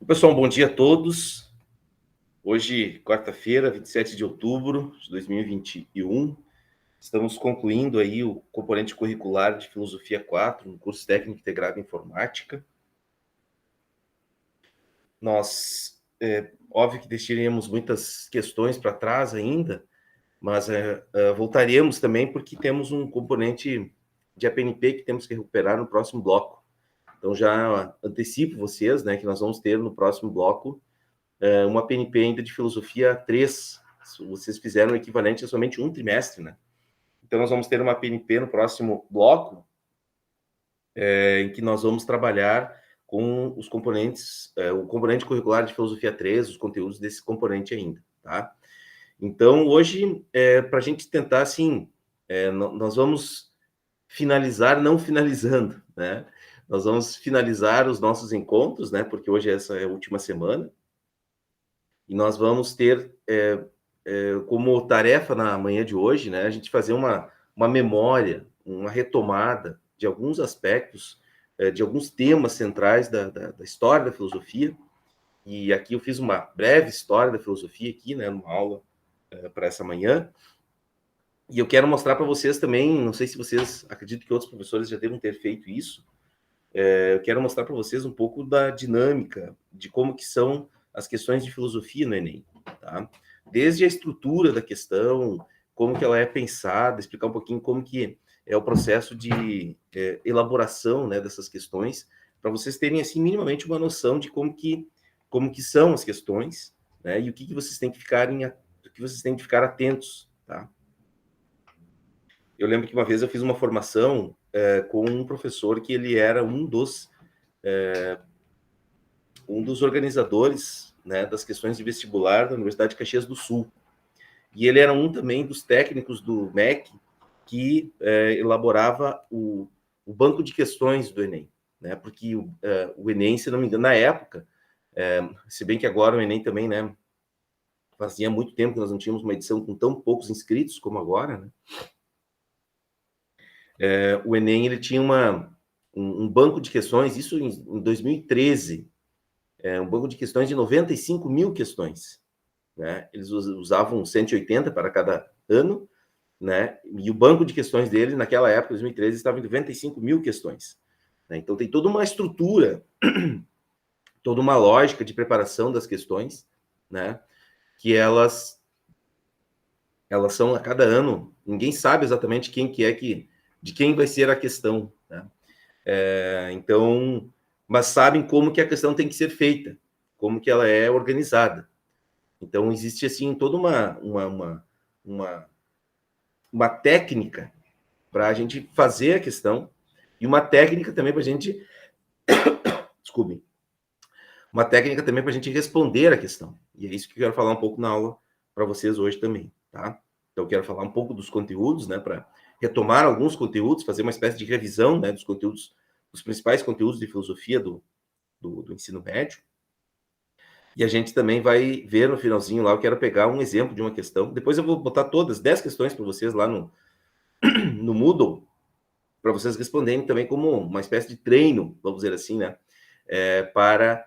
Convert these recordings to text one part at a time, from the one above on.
Pessoal, bom dia a todos. Hoje, quarta-feira, 27 de outubro de 2021, estamos concluindo aí o componente curricular de Filosofia 4, no curso técnico integrado em Informática. Nós, óbvio que deixaríamos muitas questões para trás ainda, mas voltaremos também porque temos um componente de APNP que temos que recuperar no próximo bloco. Então, já antecipo vocês, né, que nós vamos ter no próximo bloco uma PNP ainda de Filosofia 3. Vocês fizeram o equivalente a somente um trimestre, né? Então, nós vamos ter uma PNP no próximo bloco, em que nós vamos trabalhar com os componentes, o componente curricular de Filosofia 3, os conteúdos desse componente ainda, tá? Então, hoje, para a gente tentar, assim, nós vamos finalizar não finalizando, né? Nós vamos finalizar os nossos encontros, né? Porque hoje essa é a última semana. E nós vamos ter como tarefa na manhã de hoje, né, a gente fazer uma memória, uma retomada de alguns aspectos, de alguns temas centrais da história da filosofia. E aqui eu fiz uma breve história da filosofia aqui, né, numa aula para essa manhã. E eu quero mostrar para vocês também, não sei se vocês, acredito que outros professores já devam ter feito isso, eu quero mostrar para vocês um pouco da dinâmica, de como que são as questões de filosofia no Enem, tá? Desde a estrutura da questão, como que ela é pensada, explicar um pouquinho como que é o processo de elaboração, né, dessas questões, para vocês terem, assim, minimamente uma noção de como que são as questões, né, e o que vocês têm que ficar atentos, tá? Eu lembro que uma vez eu fiz uma formação com um professor que ele era um dos organizadores, né, das questões de vestibular da Universidade de Caxias do Sul. E ele era um também dos técnicos do MEC que elaborava o banco de questões do Enem, né? Porque o Enem, se não me engano, na época, se bem que agora o Enem também, né, fazia muito tempo que nós não tínhamos uma edição com tão poucos inscritos como agora, né? O Enem, ele tinha um banco de questões, isso em 2013, um banco de questões de 95 mil questões, né? Eles usavam 180 para cada ano, né? E o banco de questões dele, naquela época, 2013, estava em 95 mil questões, né? Então, tem toda uma estrutura, toda uma lógica de preparação das questões, né? Que elas são a cada ano, ninguém sabe exatamente de quem vai ser a questão, né? Então, mas sabem como que a questão tem que ser feita, como que ela é organizada. Então, existe, assim, toda uma técnica para a gente fazer a questão e uma técnica também para a gente... Desculpem. Uma técnica também para a gente responder a questão. E é isso que eu quero falar um pouco na aula para vocês hoje também, tá? Então, eu quero falar um pouco dos conteúdos, né, para retomar alguns conteúdos, fazer uma espécie de revisão, né, dos conteúdos, dos principais conteúdos de filosofia do ensino médio. E a gente também vai ver no finalzinho lá, eu quero pegar um exemplo de uma questão. Depois eu vou botar todas 10 questões para vocês lá no Moodle, para vocês responderem também como uma espécie de treino, vamos dizer assim, né, para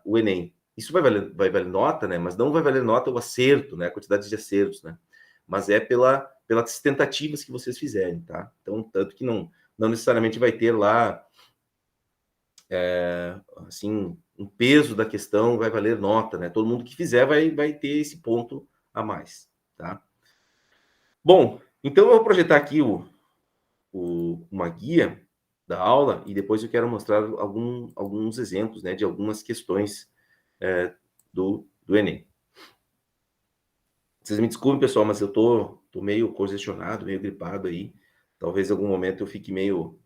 o Enem. Isso vai valer nota, né, mas não vai valer nota o acerto, né, a quantidade de acertos, né, mas é pelas tentativas que vocês fizerem, tá? Então, tanto que não necessariamente vai ter lá, assim, um peso da questão vai valer nota, né? Todo mundo que fizer vai ter esse ponto a mais, tá? Bom, então eu vou projetar aqui uma guia da aula e depois eu quero mostrar alguns exemplos, né, de algumas questões do Enem. Vocês me desculpem, pessoal, mas eu tô meio congestionado, meio gripado aí. Talvez em algum momento eu fique meio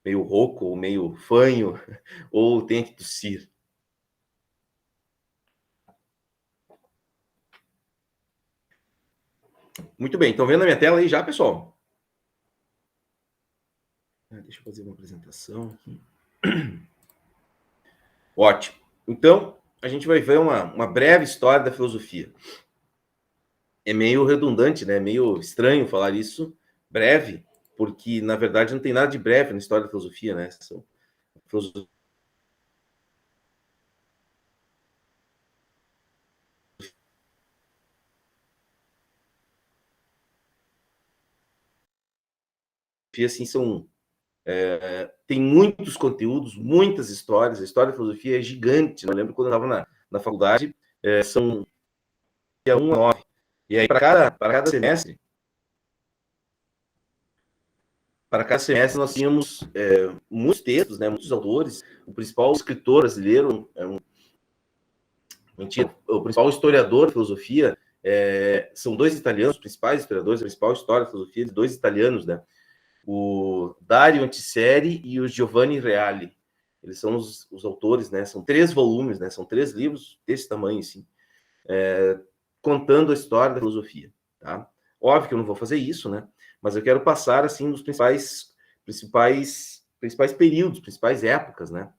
rouco, ou meio fanho, ou tenha que tossir. Muito bem, estão vendo a minha tela aí já, pessoal? Deixa eu fazer uma apresentação aqui. Ótimo. Então, a gente vai ver uma breve história da filosofia. É meio redundante, né? Meio estranho falar isso, breve, porque, na verdade, não tem nada de breve na história da filosofia, né? Filosofia assim, tem muitos conteúdos, muitas histórias. A história da filosofia é gigante. Eu lembro quando eu estava na faculdade, são 1 a 9. E aí, para cada semestre, nós tínhamos muitos textos, né, muitos autores. O principal escritor brasileiro, o principal historiador de filosofia, são 2 italianos, os principais historiadores, a principal história da filosofia de 2 italianos, né? O Dario Antiseri e o Giovanni Reale. Eles são os autores, né? São 3 volumes, né? São 3 livros desse tamanho, assim, contando a história da filosofia, tá? Óbvio que eu não vou fazer isso, né? Mas eu quero passar, assim, nos principais períodos, principais épocas, né?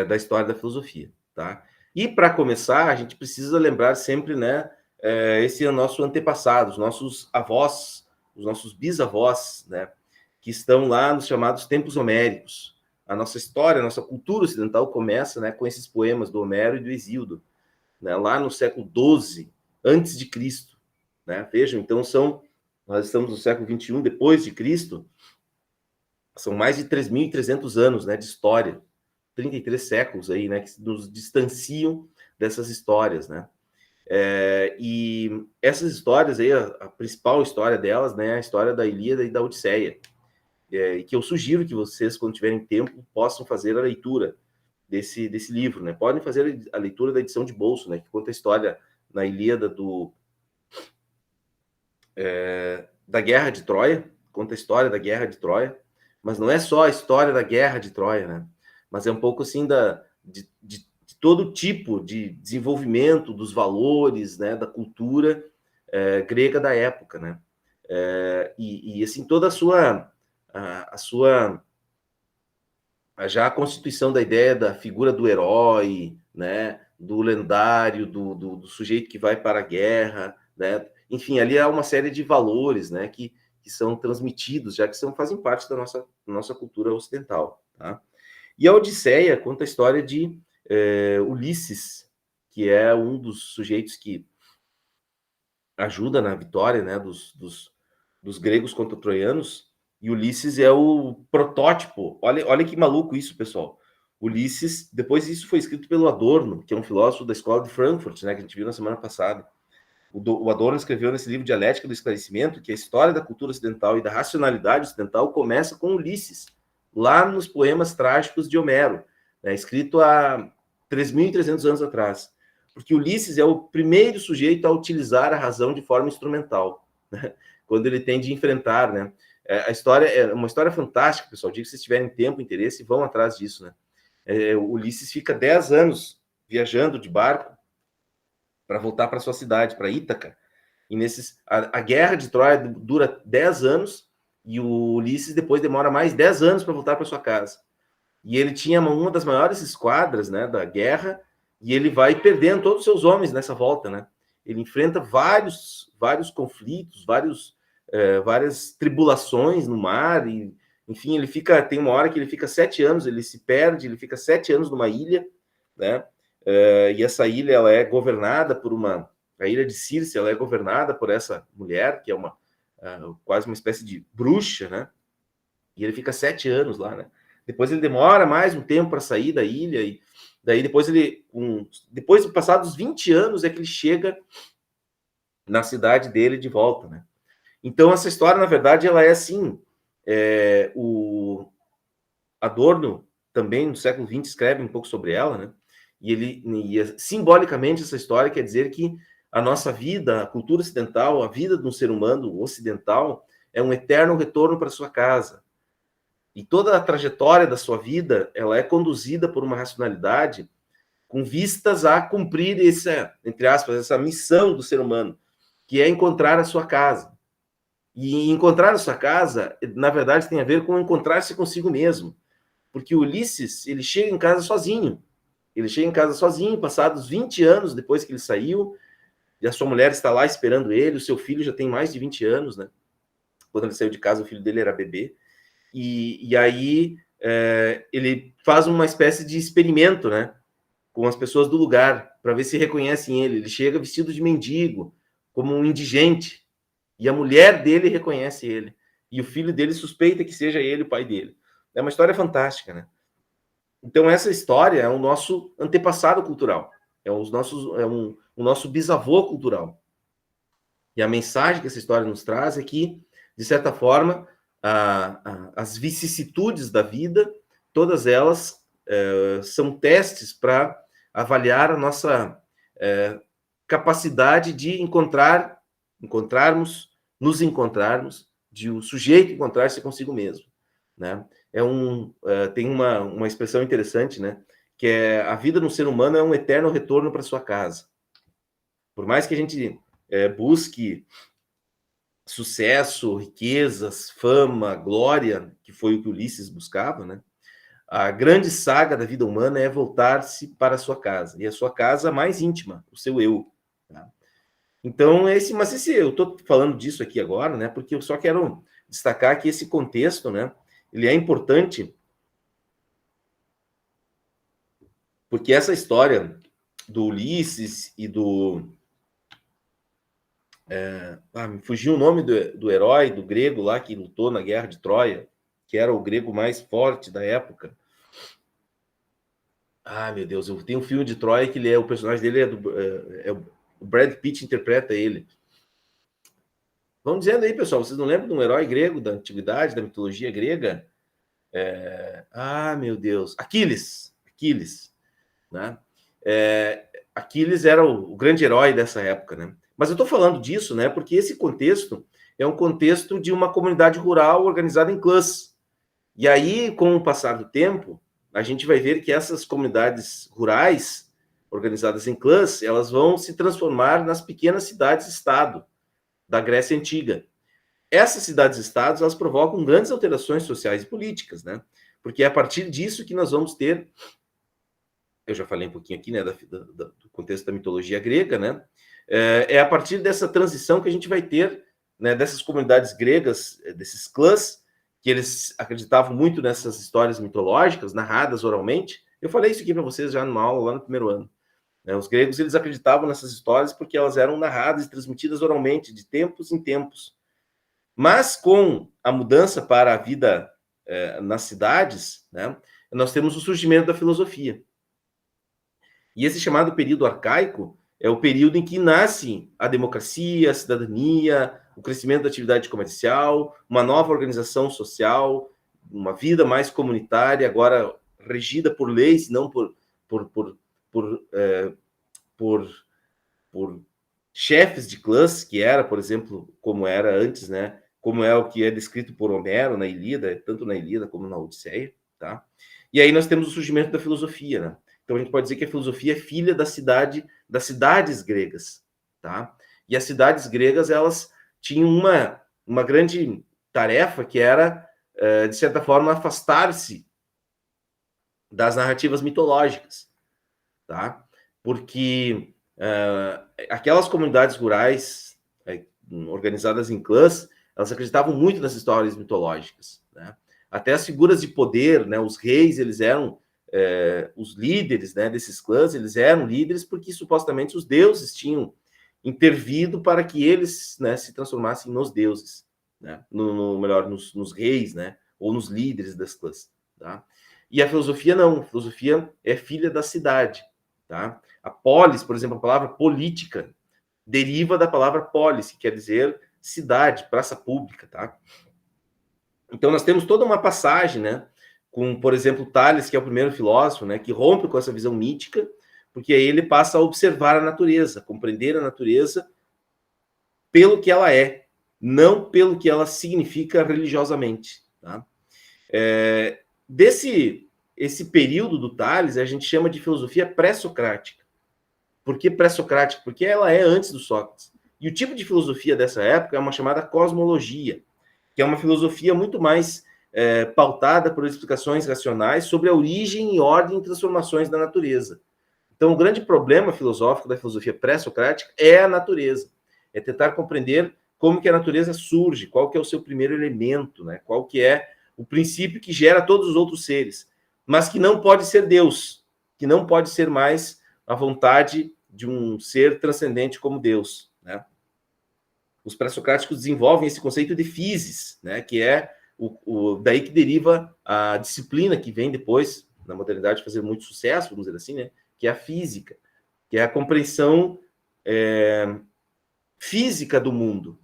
Da história da filosofia, tá? E para começar, a gente precisa lembrar sempre, né? Esse é o nosso antepassado, os nossos avós, os nossos bisavós, né? Que estão lá nos chamados tempos homéricos. A nossa história, a nossa cultura ocidental começa, né, com esses poemas do Homero e do Hesíodo, né, lá no século XII, antes de Cristo, né? Vejam, então nós estamos no século XXI, depois de Cristo, são mais de 3.300 anos, né, de história, 33 séculos aí, né, que nos distanciam dessas histórias, né? E essas histórias aí, a principal história delas, né, é a história da Ilíada e da Odisseia, e que eu sugiro que vocês, quando tiverem tempo, possam fazer a leitura desse livro, né? Podem fazer a leitura da edição de bolso, né, que conta a história na Ilíada da Guerra de Troia, conta a história da Guerra de Troia, mas não é só a história da Guerra de Troia, né? Mas é um pouco assim de todo tipo de desenvolvimento dos valores, né, da cultura grega da época, né? E assim toda já a constituição da ideia da figura do herói, né, do lendário, do sujeito que vai para a guerra, né? Enfim, ali há uma série de valores, né, que são transmitidos, já que fazem parte da nossa cultura ocidental, tá? E a Odisseia conta a história de Ulisses, que é um dos sujeitos que ajuda na vitória, né, dos gregos contra os troianos, e Ulisses é o protótipo. Olha que maluco isso, pessoal. Ulisses, depois isso foi escrito pelo Adorno, que é um filósofo da escola de Frankfurt, né, que a gente viu na semana passada. O Adorno escreveu nesse livro Dialética do Esclarecimento que a história da cultura ocidental e da racionalidade ocidental começa com Ulisses, lá nos poemas trágicos de Homero, né, escrito há 3.300 anos atrás. Porque Ulisses é o primeiro sujeito a utilizar a razão de forma instrumental, né, quando ele tem de enfrentar, né? A história é uma história fantástica, pessoal. Digo que se tiverem tempo, interesse, vão atrás disso, né? Ulisses fica 10 anos viajando de barco para voltar para sua cidade, para Ítaca. E a guerra de Troia dura 10 anos e o Ulisses depois demora mais 10 anos para voltar para sua casa. E ele tinha uma das maiores esquadras, né, da guerra, e ele vai perdendo todos os seus homens nessa volta, né? Ele enfrenta vários conflitos, várias tribulações no mar, e enfim, tem uma hora que ele fica 7 anos, ele se perde, ele fica 7 anos numa ilha, né? E essa ilha ela é governada por a ilha de Circe, ela é governada por essa mulher, que é quase uma espécie de bruxa, né? E ele fica 7 anos lá, né? Depois ele demora mais um tempo para sair da ilha, e daí depois depois de passados 20 anos, é que ele chega na cidade dele de volta, né? Então, essa história, na verdade, ela é assim, o Adorno, também, no século XX, escreve um pouco sobre ela, né? Simbolicamente, essa história quer dizer que a nossa vida, a cultura ocidental, a vida de um ser humano ocidental, é um eterno retorno para sua casa. E toda a trajetória da sua vida, ela é conduzida por uma racionalidade com vistas a cumprir entre aspas, essa missão do ser humano, que é encontrar a sua casa. E encontrar a sua casa, na verdade, tem a ver com encontrar-se consigo mesmo. Porque Ulisses, ele chega em casa sozinho. Ele chega em casa sozinho, passados 20 anos depois que ele saiu, e a sua mulher está lá esperando ele, o seu filho já tem mais de 20 anos, né? Quando ele saiu de casa, o filho dele era bebê. E aí ele faz uma espécie de experimento, né, com as pessoas do lugar, para ver se reconhecem ele. Ele chega vestido de mendigo, como um indigente, e a mulher dele reconhece ele. e o filho dele suspeita que seja ele o pai dele. É uma história fantástica, né? Então, essa história é o nosso antepassado cultural, o nosso bisavô cultural. E a mensagem que essa história nos traz é que, de certa forma, as vicissitudes da vida, todas elas são testes para avaliar a nossa capacidade de nos encontrarmos, de o sujeito encontrar-se consigo mesmo, né? Tem uma expressão interessante, né? Que é a vida no ser humano é um eterno retorno para sua casa. Por mais que a gente busque sucesso, riquezas, fama, glória, que foi o que Ulisses buscava, né? A grande saga da vida humana é voltar-se para a sua casa, e a sua casa mais íntima, o seu eu. Tá? Então, eu estou falando disso aqui agora, né? Porque eu só quero destacar que esse contexto, né? Ele é importante porque essa história do Ulisses e me fugiu o nome do herói, do grego lá que lutou na Guerra de Troia, que era o grego mais forte da época. Meu Deus, eu tenho um filme de Troia que o personagem dele o Brad Pitt interpreta ele. Vamos dizendo aí, pessoal, vocês não lembram de um herói grego da antiguidade, da mitologia grega? Meu Deus, Aquiles, né? Aquiles era o grande herói dessa época, né? Mas eu estou falando disso, né? Porque esse contexto é um contexto de uma comunidade rural organizada em clãs. E aí, com o passar do tempo, a gente vai ver que essas comunidades rurais organizadas em clãs, elas vão se transformar nas pequenas cidades-estado da Grécia Antiga. Essas cidades-estados, elas provocam grandes alterações sociais e políticas, né? Porque é a partir disso que nós vamos ter, eu já falei um pouquinho aqui, né, do contexto da mitologia grega, né? É a partir dessa transição que a gente vai ter, né, dessas comunidades gregas, desses clãs, que eles acreditavam muito nessas histórias mitológicas, narradas oralmente. Eu falei isso aqui para vocês já numa aula lá no primeiro ano. Os gregos, eles acreditavam nessas histórias porque elas eram narradas e transmitidas oralmente, de tempos em tempos. Mas com a mudança para a vida nas cidades, né, nós temos o surgimento da filosofia. E esse chamado período arcaico é o período em que nasce a democracia, a cidadania, o crescimento da atividade comercial, uma nova organização social, uma vida mais comunitária, agora regida por leis, não por chefes de clãs, que era, por exemplo, como era antes, né? Como é o que é descrito por Homero na Ilíada, tanto na Ilíada como na Odisseia, tá? E aí nós temos o surgimento da filosofia, né? Então a gente pode dizer que a filosofia é filha das cidades gregas, tá? E as cidades gregas, elas tinham uma grande tarefa que era, de certa forma, afastar-se das narrativas mitológicas, tá? Porque aquelas comunidades rurais organizadas em clãs, elas acreditavam muito nas histórias mitológicas, né? Até as figuras de poder, né? Os reis, eles eram os líderes, né, desses clãs, eles eram líderes porque supostamente os deuses tinham intervido para que eles, né, se transformassem nos deuses, né? Melhor, nos reis, né? Ou nos líderes das clãs, tá? E a filosofia não, a filosofia é filha da cidade, tá? A polis, por exemplo, a palavra política deriva da palavra polis, que quer dizer cidade, praça pública, tá? Então nós temos toda uma passagem, né, com, por exemplo, Tales, que é o primeiro filósofo, né, que rompe com essa visão mítica, porque aí ele passa a observar a natureza, compreender a natureza pelo que ela é, não pelo que ela significa religiosamente, tá? Esse período do Tales a gente chama de filosofia pré-socrática. Por que pré-socrática? Porque ela é antes do Sócrates. E o tipo de filosofia dessa época é uma chamada cosmologia, que é uma filosofia muito mais pautada por explicações racionais sobre a origem, ordem e transformações da natureza. Então, o grande problema filosófico da filosofia pré-socrática é a natureza. É tentar compreender como que a natureza surge, qual que é o seu primeiro elemento, né? Qual que é o princípio que gera todos os outros seres, mas que não pode ser Deus, que não pode ser mais a vontade de um ser transcendente como Deus, né? os pré-socráticos desenvolvem esse conceito de physis, né, que é daí que deriva a disciplina que vem depois, na modernidade, fazer muito sucesso, vamos dizer assim, né, que é a física, que é a compreensão física do mundo.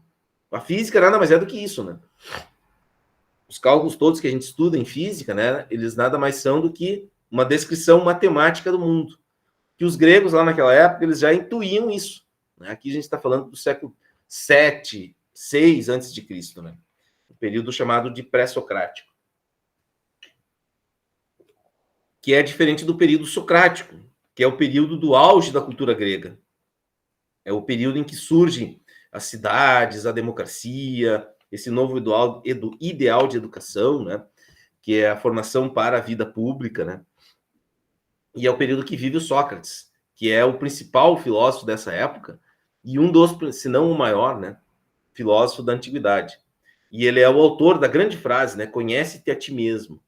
A física nada mais é do que isso, né? Os cálculos todos que a gente estuda em física, né, eles nada mais são do que uma descrição matemática do mundo. Que os gregos, lá naquela época, eles já intuíam isso. Né? Aqui a gente está falando do século 7, 6 antes de Cristo, né? O período chamado de pré-socrático. Que é diferente do período socrático, que é o período do auge da cultura grega. É o período em que surgem as cidades, a democracia, esse novo ideal de educação, né? Que é a formação para a vida pública, né? E é o período que vive o Sócrates, que é o principal filósofo dessa época e um dos, se não o maior, né, filósofo da antiguidade. E ele é o autor da grande frase, né, conhece-te a ti mesmo,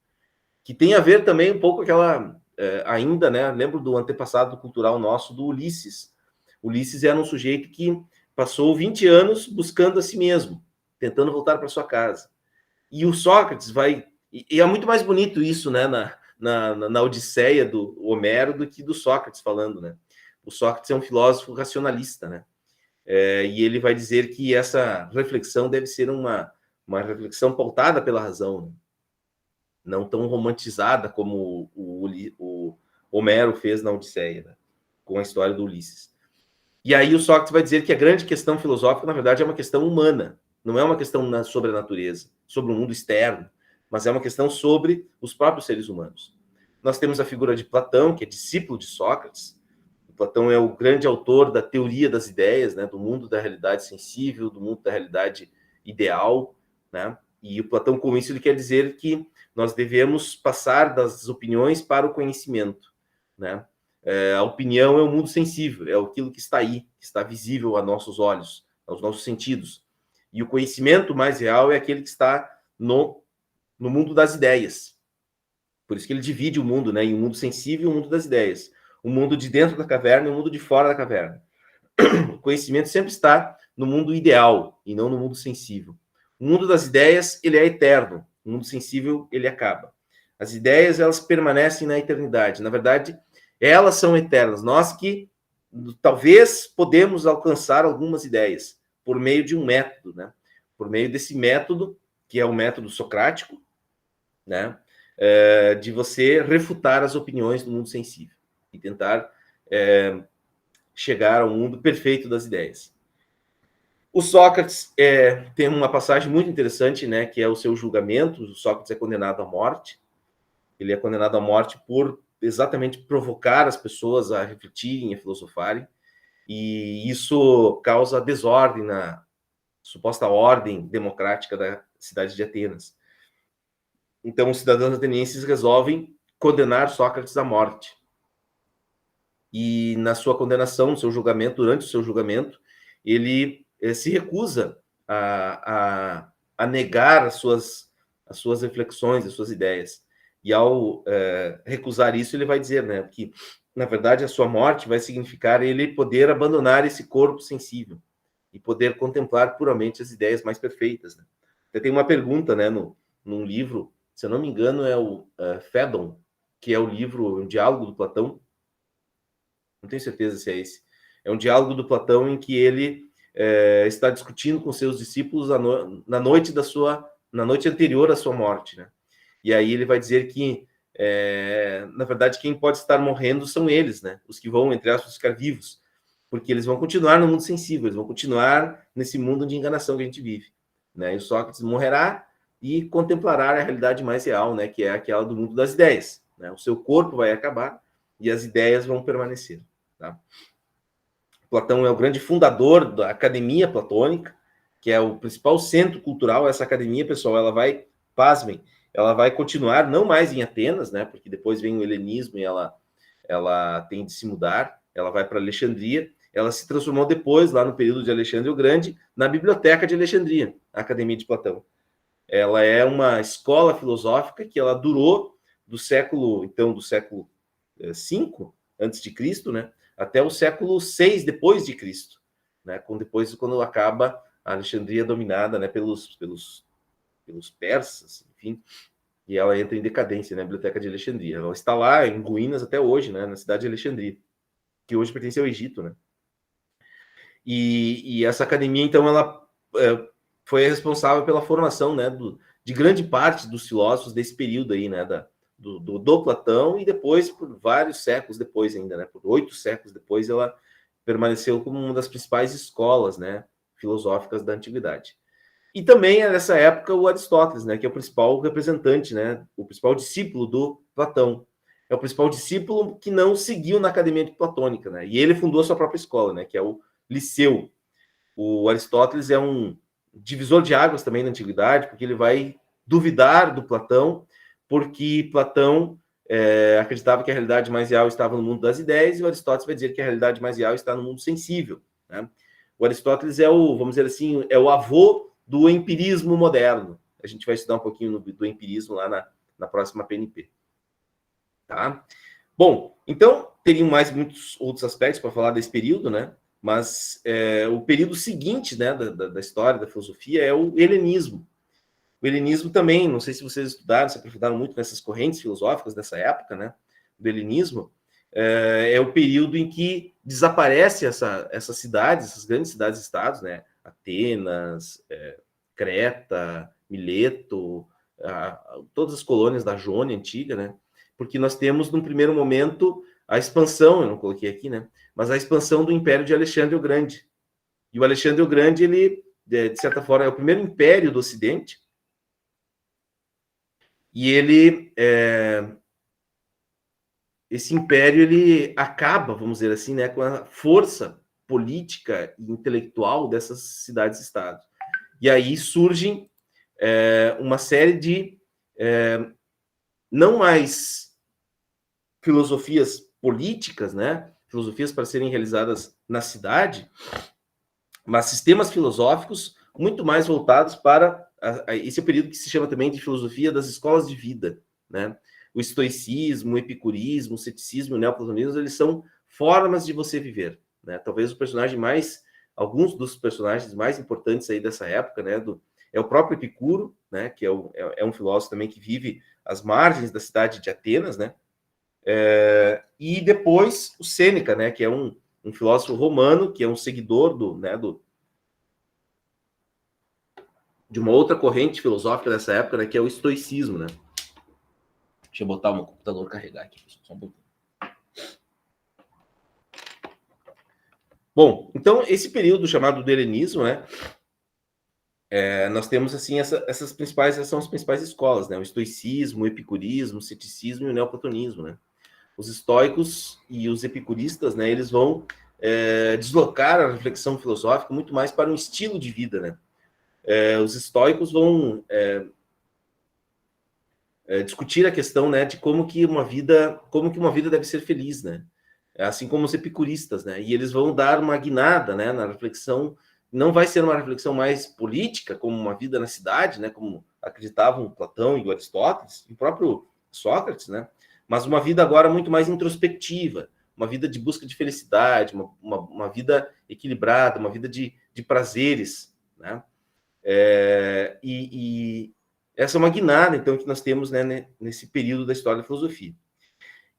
que tem a ver também um pouco com aquela, ainda, né, lembro do antepassado cultural nosso, do Ulisses. Ulisses era um sujeito que passou 20 anos buscando a si mesmo, tentando voltar para sua casa. E o Sócrates vai... E é muito mais bonito isso, né, na Odisseia do Homero do que do Sócrates falando, né? O Sócrates é um filósofo racionalista, né? E ele vai dizer que essa reflexão deve ser uma reflexão pautada pela razão, né? Não tão romantizada como o Homero fez na Odisseia, né? Com a história do Ulisses. E aí o Sócrates vai dizer que a grande questão filosófica, na verdade, é uma questão humana, não é uma questão sobre a natureza, sobre o mundo externo, mas é uma questão sobre os próprios seres humanos. Nós temos a figura de Platão, que é discípulo de Sócrates. O Platão é o grande autor da teoria das ideias, né, do mundo da realidade sensível, do mundo da realidade ideal, né? E o Platão, com isso, ele quer dizer que nós devemos passar das opiniões para o conhecimento, né? A opinião é o mundo sensível, é aquilo que está aí, que está visível a nossos olhos, aos nossos sentidos. E o conhecimento mais real é aquele que está no mundo das ideias. Por isso que ele divide o mundo, né, em um mundo sensível e um mundo das ideias. O mundo de dentro da caverna e o mundo de fora da caverna. O conhecimento sempre está no mundo ideal e não no mundo sensível. O mundo das ideias, ele é eterno. O mundo sensível, ele acaba. As ideias, elas permanecem na eternidade. Na verdade, elas são eternas. Nós que talvez podemos alcançar algumas ideias por meio de um método, né? Por meio desse método, que é o método socrático, né? De você refutar as opiniões do mundo sensível e tentar chegar ao mundo perfeito das ideias. O Sócrates tem uma passagem muito interessante, né? Que é o seu julgamento. O Sócrates é condenado à morte. Ele é condenado à morte por exatamente provocar as pessoas a refletirem, a filosofarem, e isso causa desordem na suposta ordem democrática da cidade de Atenas. Então, os cidadãos atenienses resolvem condenar Sócrates à morte. E na sua condenação, no seu julgamento, durante o seu julgamento, ele se recusa a negar as suas reflexões, as suas ideias. E ao recusar isso, ele vai dizer, né, que, na verdade, a sua morte vai significar ele poder abandonar esse corpo sensível e poder contemplar puramente as ideias mais perfeitas. Né? Tem uma pergunta, né, num livro, se eu não me engano, é o Fédon, que é o livro, um diálogo do Platão. Não tenho certeza se é esse. É um diálogo do Platão em que ele está discutindo com seus discípulos na noite anterior à sua morte, né? E aí ele vai dizer que, na verdade, quem pode estar morrendo são eles, né? Os que vão, entre aspas, ficar vivos, porque eles vão continuar no mundo sensível, eles vão continuar nesse mundo de enganação que a gente vive, né? E o Sócrates morrerá e contemplará a realidade mais real, né? Que é aquela do mundo das ideias, né? O seu corpo vai acabar e as ideias vão permanecer, tá? Platão é o grande fundador da Academia Platônica, que é o principal centro cultural. Essa academia, pessoal, ela vai, pasmem, ela vai continuar não mais em Atenas, né? Porque depois vem o helenismo e ela tem de se mudar. Ela vai para Alexandria. Ela se transformou depois, lá no período de Alexandre o Grande, na Biblioteca de Alexandria, a Academia de Platão. Ela é uma escola filosófica que ela durou do século V antes de Cristo, né? Até o século VI depois de Cristo, né? Quando acaba a Alexandria dominada, né, pelos persas, enfim, e ela entra em decadência, né, a Biblioteca de Alexandria. Ela está lá em ruínas até hoje, né, na cidade de Alexandria, que hoje pertence ao Egito, né. E essa academia, então, ela foi responsável pela formação, né, de grande parte dos filósofos desse período aí, né, do Platão, e depois, por vários séculos depois ainda, né, por 8 séculos depois, ela permaneceu como uma das principais escolas, né, filosóficas da antiguidade. E também é nessa época o Aristóteles, né, que é o principal representante, né, o principal discípulo do Platão. É o principal discípulo que não seguiu na academia platônica, né? E ele fundou a sua própria escola, né, que é o Liceu. O Aristóteles é um divisor de águas também na antiguidade, porque ele vai duvidar do Platão, porque Platão acreditava que a realidade mais real estava no mundo das ideias, e o Aristóteles vai dizer que a realidade mais real está no mundo sensível, né? O Aristóteles é o, vamos dizer assim, é o avô do empirismo moderno. A gente vai estudar um pouquinho do empirismo lá na próxima PNP. Tá? Bom, então, teriam mais muitos outros aspectos para falar desse período, né? Mas o período seguinte, né, da história da filosofia é o helenismo. O helenismo também, não sei se vocês estudaram, se aprofundaram muito nessas correntes filosóficas dessa época, né, do helenismo, é o período em que desaparece essas cidades, essas grandes cidades-estados, né, Atenas, Creta, Mileto, todas as colônias da Jônia antiga, né, porque nós temos, num primeiro momento, a expansão, eu não coloquei aqui, né, mas a expansão do Império de Alexandre o Grande. E o Alexandre o Grande, ele, de certa forma, é o primeiro império do Ocidente, e ele, esse império, ele acaba, vamos dizer assim, né, com a força política e intelectual dessas cidades-estados. E aí surgem uma série de não mais filosofias políticas, né, filosofias para serem realizadas na cidade, mas sistemas filosóficos muito mais voltados para esse período que se chama também de filosofia das escolas de vida, né? O estoicismo, o epicurismo, o ceticismo, o neoplatonismo, eles são formas de você viver, né? Talvez o personagem mais, alguns dos personagens mais importantes aí dessa época, né, é o próprio Epicuro, né, que é um filósofo também que vive às margens da cidade de Atenas, né? E depois o Sêneca, né, que é um filósofo romano, que é um seguidor de uma outra corrente filosófica dessa época, né, que é o estoicismo, né? Deixa eu botar o meu computador carregar aqui, só um pouquinho. Bom, então esse período chamado do helenismo, né, nós temos assim essas são as principais escolas, né? O estoicismo, o epicurismo, o ceticismo e o neoplatonismo, né? Os estoicos e os epicuristas, né, eles vão deslocar a reflexão filosófica muito mais para um estilo de vida, né? Os estoicos vão discutir a questão, né, de como que uma vida deve ser feliz, né? Assim como os epicuristas, né? E eles vão dar uma guinada, né, na reflexão. Não vai ser uma reflexão mais política, como uma vida na cidade, né, como acreditavam Platão e Aristóteles, e o próprio Sócrates, né? Mas uma vida agora muito mais introspectiva, uma vida de busca de felicidade, uma vida equilibrada, uma vida de prazeres, né? E essa é uma guinada, então, que nós temos, né, nesse período da história da filosofia.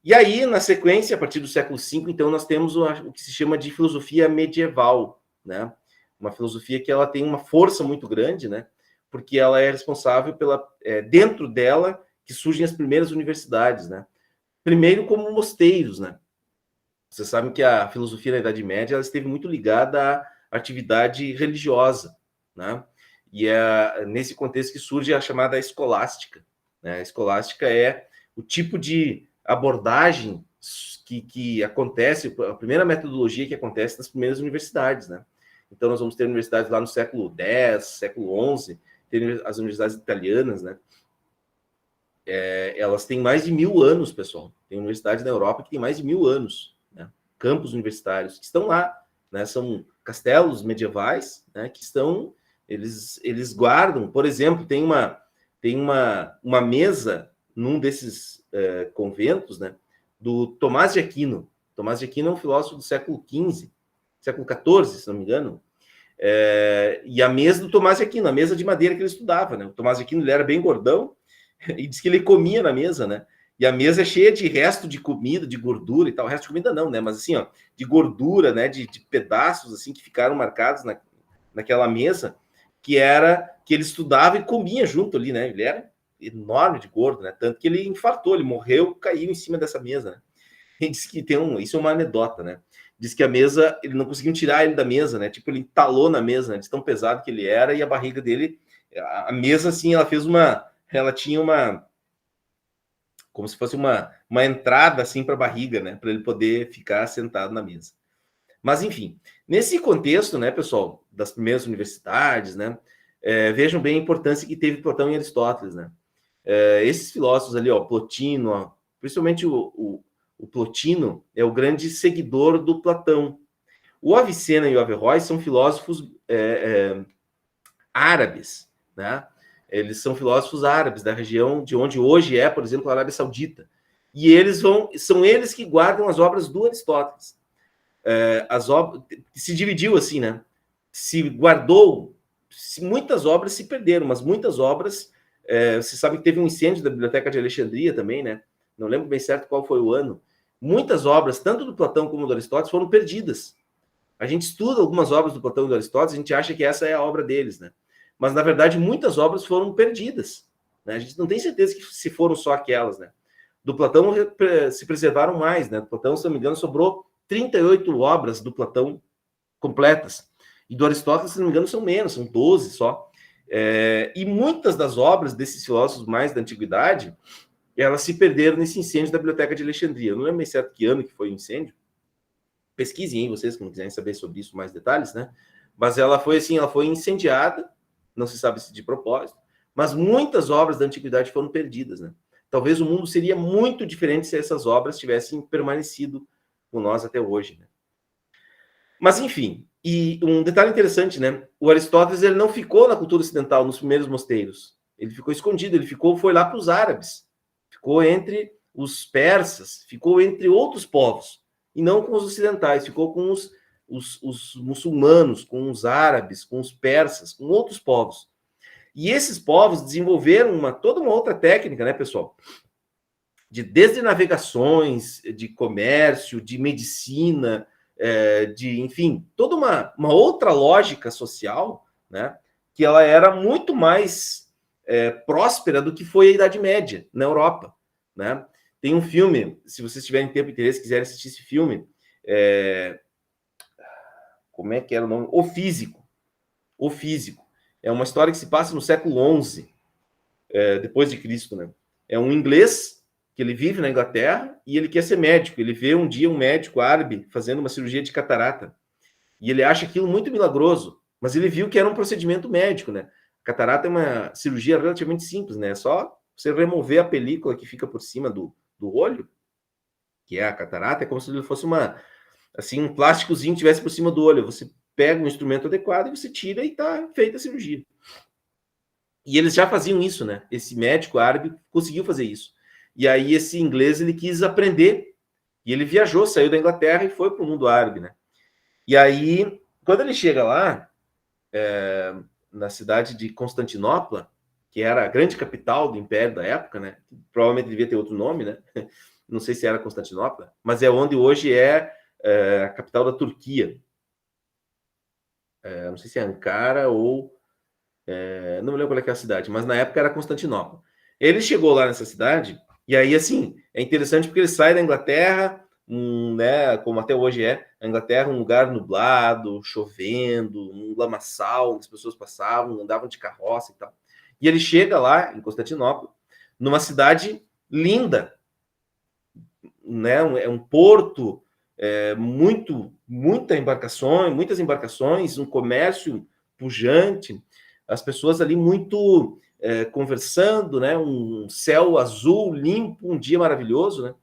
E aí, na sequência, a partir do século V, então, nós temos o que se chama de filosofia medieval, né? Uma filosofia que ela tem uma força muito grande, né? Porque ela é responsável dentro dela, que surgem as primeiras universidades, né? Primeiro como mosteiros, né? Vocês sabem que a filosofia na Idade Média ela esteve muito ligada à atividade religiosa, né? E é nesse contexto que surge a chamada escolástica, né? A escolástica é o tipo de abordagem que acontece, a primeira metodologia que acontece nas primeiras universidades, né? Então, nós vamos ter universidades lá no século X, século XI, tem as universidades italianas, né? Elas têm mais de 1000 anos, pessoal. Tem universidades na Europa que tem mais de 1000 anos, né? Campos universitários que estão lá, né? São castelos medievais, né? Que estão, eles guardam, por exemplo, tem uma mesa num desses conventos, né? Do Tomás de Aquino. Tomás de Aquino é um filósofo do século XV, século XIV, se não me engano. E a mesa do Tomás de Aquino, a mesa de madeira que ele estudava, né? O Tomás de Aquino, ele era bem gordão e diz que ele comia na mesa, né? E a mesa é cheia de resto de comida, de gordura e tal. Resto de comida não, né? Mas assim, ó, de gordura, né? De pedaços assim que ficaram marcados naquela mesa, que ele estudava e comia junto ali, né? Ele era enorme de gordo, né? Tanto que ele infartou, ele morreu, caiu em cima dessa mesa, né? E diz que isso é uma anedota, né? Diz que a mesa, ele não conseguiu tirar ele da mesa, né? Tipo, ele entalou na mesa, né? De tão pesado que ele era, e a barriga dele, a mesa, assim, ela tinha como se fosse uma entrada, assim, para a barriga, né? Para ele poder ficar sentado na mesa. Mas, enfim, nesse contexto, né, pessoal, das primeiras universidades, né? Vejam bem a importância que teve Platão e Aristóteles, né? Esses filósofos ali, ó, Plotino, ó, principalmente o Plotino é o grande seguidor do Platão. O Avicena e o Averroes são filósofos árabes, né? Eles são filósofos árabes da região de onde hoje é, por exemplo, a Arábia Saudita. E são eles que guardam as obras do Aristóteles. As obras se dividiu assim, né? Muitas obras se perderam, mas muitas obras. Você sabe que teve um incêndio da Biblioteca de Alexandria também, né? Não lembro bem certo qual foi o ano. Muitas obras, tanto do Platão como do Aristóteles, foram perdidas. A gente estuda algumas obras do Platão e do Aristóteles, a gente acha que essa é a obra deles, né? Mas, na verdade, muitas obras foram perdidas, né? A gente não tem certeza que se foram só aquelas, né? Do Platão se preservaram mais, né? Do Platão, se não me engano, sobrou 38 obras do Platão completas. E do Aristóteles, se não me engano, são menos, são 12 só. E muitas das obras desses filósofos mais da antiguidade, elas se perderam nesse incêndio da Biblioteca de Alexandria. Eu não lembro bem certo que ano que foi o incêndio. Pesquisem aí, vocês que não quiserem saber sobre isso, mais detalhes, né? Mas ela foi assim, ela foi incendiada, não se sabe se de propósito, mas muitas obras da antiguidade foram perdidas, né? Talvez o mundo seria muito diferente se essas obras tivessem permanecido com nós até hoje, né? Mas, enfim, e um detalhe interessante, né? O Aristóteles, ele não ficou na cultura ocidental, nos primeiros mosteiros. Ele ficou escondido, foi lá para os árabes. Ficou entre os persas, ficou entre outros povos. E não com os ocidentais, ficou com os muçulmanos, com os árabes, com os persas, com outros povos. E esses povos desenvolveram toda uma outra técnica, né, pessoal? Desde navegações, de comércio, de medicina, enfim, toda uma outra lógica social, né, que ela era muito mais próspera do que foi a Idade Média na Europa, né? Tem um filme, se vocês tiverem tempo e interesse, quiserem assistir esse filme, como é que era o nome? O Físico. O Físico. É uma história que se passa no século XI, depois de Cristo, né? É um inglês que ele vive na Inglaterra e ele quer ser médico. Ele vê um dia um médico árabe fazendo uma cirurgia de catarata. E ele acha aquilo muito milagroso, mas ele viu que era um procedimento médico, né? Catarata é uma cirurgia relativamente simples, né? É só você remover a película que fica por cima do olho, que é a catarata, é como se ele fosse um plásticozinho que tivesse por cima do olho. Você pega um instrumento adequado e você tira e tá feita a cirurgia. E eles já faziam isso, né? Esse médico árabe conseguiu fazer isso. E aí esse inglês, ele quis aprender. E ele viajou, saiu da Inglaterra e foi para o mundo árabe, né? E aí, quando ele chega lá, na cidade de Constantinopla, que era a grande capital do Império da época, né? Provavelmente devia ter outro nome, né? Não sei se era Constantinopla, mas é onde hoje é a capital da Turquia. Não sei se é Ankara ou... não me lembro qual é que é a cidade, mas na época era Constantinopla. Ele chegou lá nessa cidade, e aí, assim, é interessante porque ele sai da Inglaterra, né, como até hoje a Inglaterra, um lugar nublado, chovendo, um lamaçal, as pessoas passavam, andavam de carroça e tal. E ele chega lá, em Constantinopla, numa cidade linda, né, é um porto, muitas embarcações, um comércio pujante, as pessoas ali muito conversando, né, um céu azul, limpo, um dia maravilhoso, né?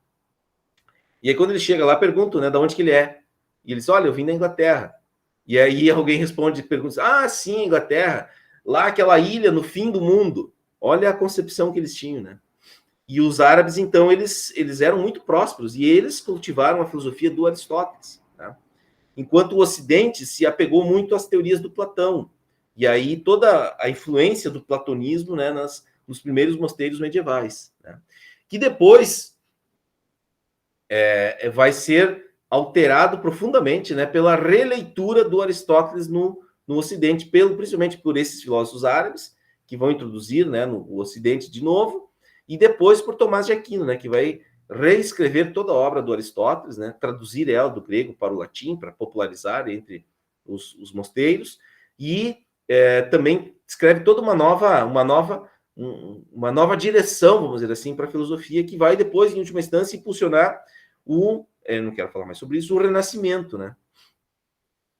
E aí quando ele chega lá, perguntam, né, de onde que ele é. E ele diz, olha, eu vim da Inglaterra. E aí alguém responde, pergunta, sim, Inglaterra, lá aquela ilha no fim do mundo. Olha a concepção que eles tinham, né? E os árabes, então, eles eram muito prósperos e eles cultivaram a filosofia do Aristóteles, né? enquanto o Ocidente se apegou muito às teorias do Platão. E aí toda a influência do platonismo, né, nos primeiros mosteiros medievais, né, que depois vai ser alterado profundamente, né, pela releitura do Aristóteles no Ocidente, principalmente por esses filósofos árabes, que vão introduzir, né, no Ocidente de novo, e depois por Tomás de Aquino, né, que vai reescrever toda a obra do Aristóteles, né, traduzir ela do grego para o latim, para popularizar entre os mosteiros, e também escreve toda uma nova direção, vamos dizer assim, para a filosofia, que vai depois, em última instância, impulsionar não quero falar mais sobre isso, o Renascimento, né?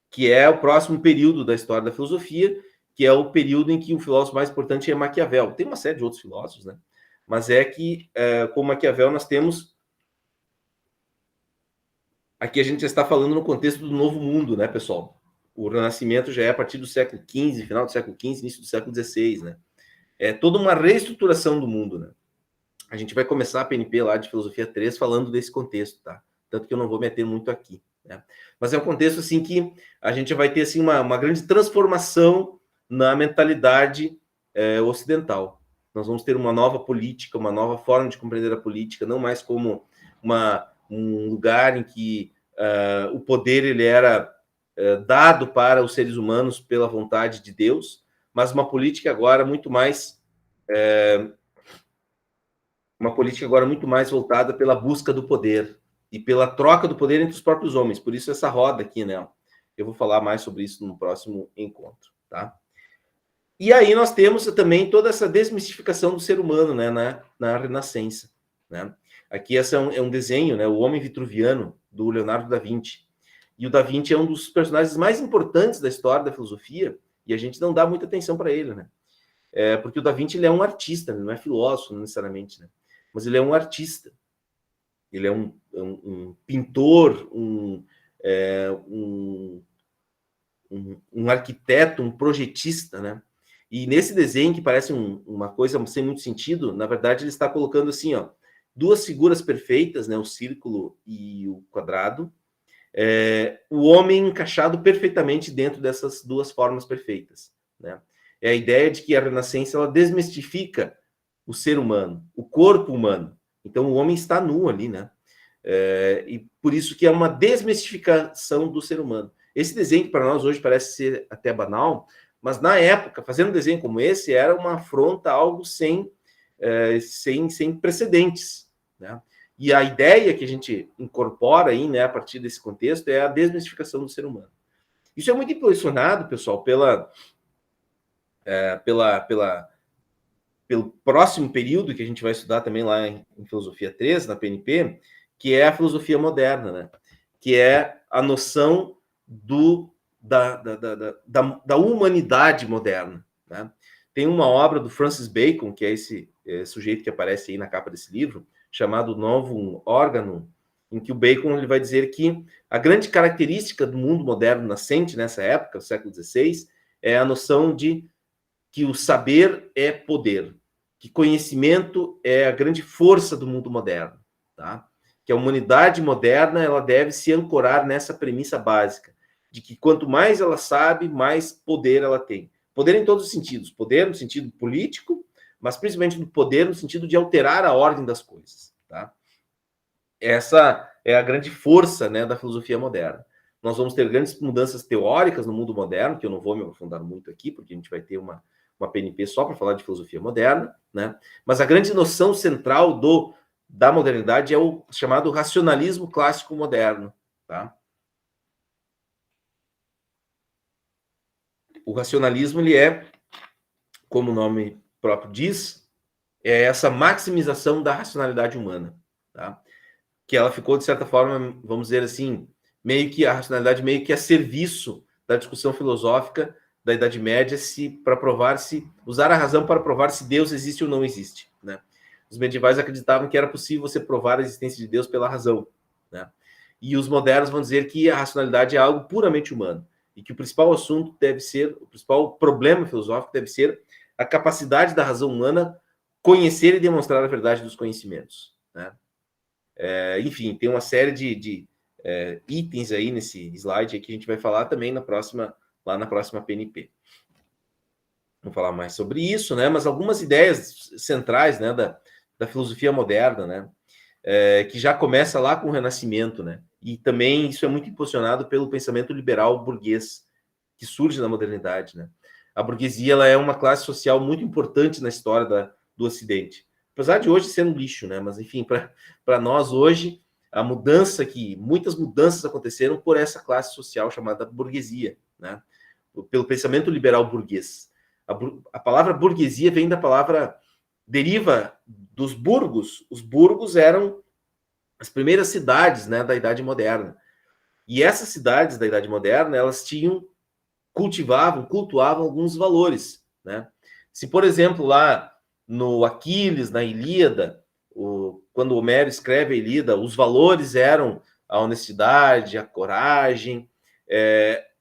Que é o próximo período da história da filosofia, que é o período em que o filósofo mais importante é Maquiavel. Tem uma série de outros filósofos, né? Mas é que, com Maquiavel, nós temos... Aqui a gente já está falando no contexto do Novo Mundo, né, pessoal? O Renascimento já é a partir do século XV, final do século XV, início do século XVI, né? É toda uma reestruturação do mundo, né? A gente vai começar a PNP lá de Filosofia 3 falando desse contexto, tá? Tanto que eu não vou meter muito aqui, né? Mas é um contexto, assim, que a gente vai ter, assim, uma grande transformação na mentalidade ocidental. Nós vamos ter uma nova política, uma nova forma de compreender a política, não mais como um lugar em que o poder ele era dado para os seres humanos pela vontade de Deus, mas uma política agora muito mais voltada pela busca do poder e pela troca do poder entre os próprios homens. Por isso essa roda aqui, né? Eu vou falar mais sobre isso no próximo encontro, tá? E aí nós temos também toda essa desmistificação do ser humano, né, na Renascença, né? Aqui esse é um desenho, né, o Homem Vitruviano, do Leonardo da Vinci. E o da Vinci é um dos personagens mais importantes da história da filosofia, e a gente não dá muita atenção para ele, né? Porque o da Vinci ele é um artista, ele não é filósofo necessariamente, né? Mas ele é um artista. Ele é um pintor, um arquiteto, um projetista, né? E nesse desenho, que parece uma coisa sem muito sentido, na verdade ele está colocando assim, ó, duas figuras perfeitas, né? O círculo e o quadrado, o homem encaixado perfeitamente dentro dessas duas formas perfeitas, né? É a ideia de que a Renascença ela desmistifica o ser humano, o corpo humano. Então o homem está nu ali, né? E por isso que é uma desmistificação do ser humano. Esse desenho que para nós hoje parece ser até banal, mas na época, fazendo um desenho como esse, era uma afronta, algo sem precedentes, né? E a ideia que a gente incorpora aí, né, a partir desse contexto, é a desmistificação do ser humano. Isso é muito impulsionado, pessoal, pelo próximo período que a gente vai estudar também lá em Filosofia 3, na PNP, que é a filosofia moderna, né? Que é a noção da humanidade moderna, né? Tem uma obra do Francis Bacon, que é esse sujeito que aparece aí na capa desse livro, chamado Novum Organum, em que o Bacon ele vai dizer que a grande característica do mundo moderno nascente nessa época, século XVI, é a noção de que o saber é poder, que conhecimento é a grande força do mundo moderno, tá? Que a humanidade moderna ela deve se ancorar nessa premissa básica, de que quanto mais ela sabe, mais poder ela tem. Poder em todos os sentidos, poder no sentido político, mas principalmente no poder no sentido de alterar a ordem das coisas, tá? Essa é a grande força, né, da filosofia moderna. Nós vamos ter grandes mudanças teóricas no mundo moderno, que eu não vou me aprofundar muito aqui, porque a gente vai ter uma PNP só para falar de filosofia moderna, né? Mas a grande noção central da modernidade é o chamado racionalismo clássico moderno, tá? O racionalismo, ele como o nome próprio diz, é essa maximização da racionalidade humana, tá? Que ela ficou, de certa forma, vamos dizer assim, a racionalidade meio que a serviço da discussão filosófica da Idade Média, usar a razão para provar se Deus existe ou não existe, né? Os medievais acreditavam que era possível você provar a existência de Deus pela razão, né? E os modernos vão dizer que a racionalidade é algo puramente humano e que o principal o principal problema filosófico deve ser a capacidade da razão humana conhecer e demonstrar a verdade dos conhecimentos, né? Enfim, tem uma série de itens aí nesse slide aí que a gente vai falar também lá na próxima PNP. Vamos falar mais sobre isso, né? Mas algumas ideias centrais, né, da filosofia moderna, né? Que já começa lá com o Renascimento, né? E também isso é muito impulsionado pelo pensamento liberal burguês que surge na modernidade, né? A burguesia, ela é uma classe social muito importante na história do Ocidente. Apesar de hoje ser um lixo, né? Mas, enfim, para nós hoje, muitas mudanças aconteceram por essa classe social chamada burguesia, né? Pelo pensamento liberal burguês. A palavra burguesia vem da palavra, deriva dos burgos. Os burgos eram as primeiras cidades, né, da Idade Moderna. E essas cidades da Idade Moderna, elas cultuavam alguns valores, né? Se, por exemplo, lá no Aquiles, na Ilíada, quando Homero escreve a Ilíada, os valores eram a honestidade, a coragem,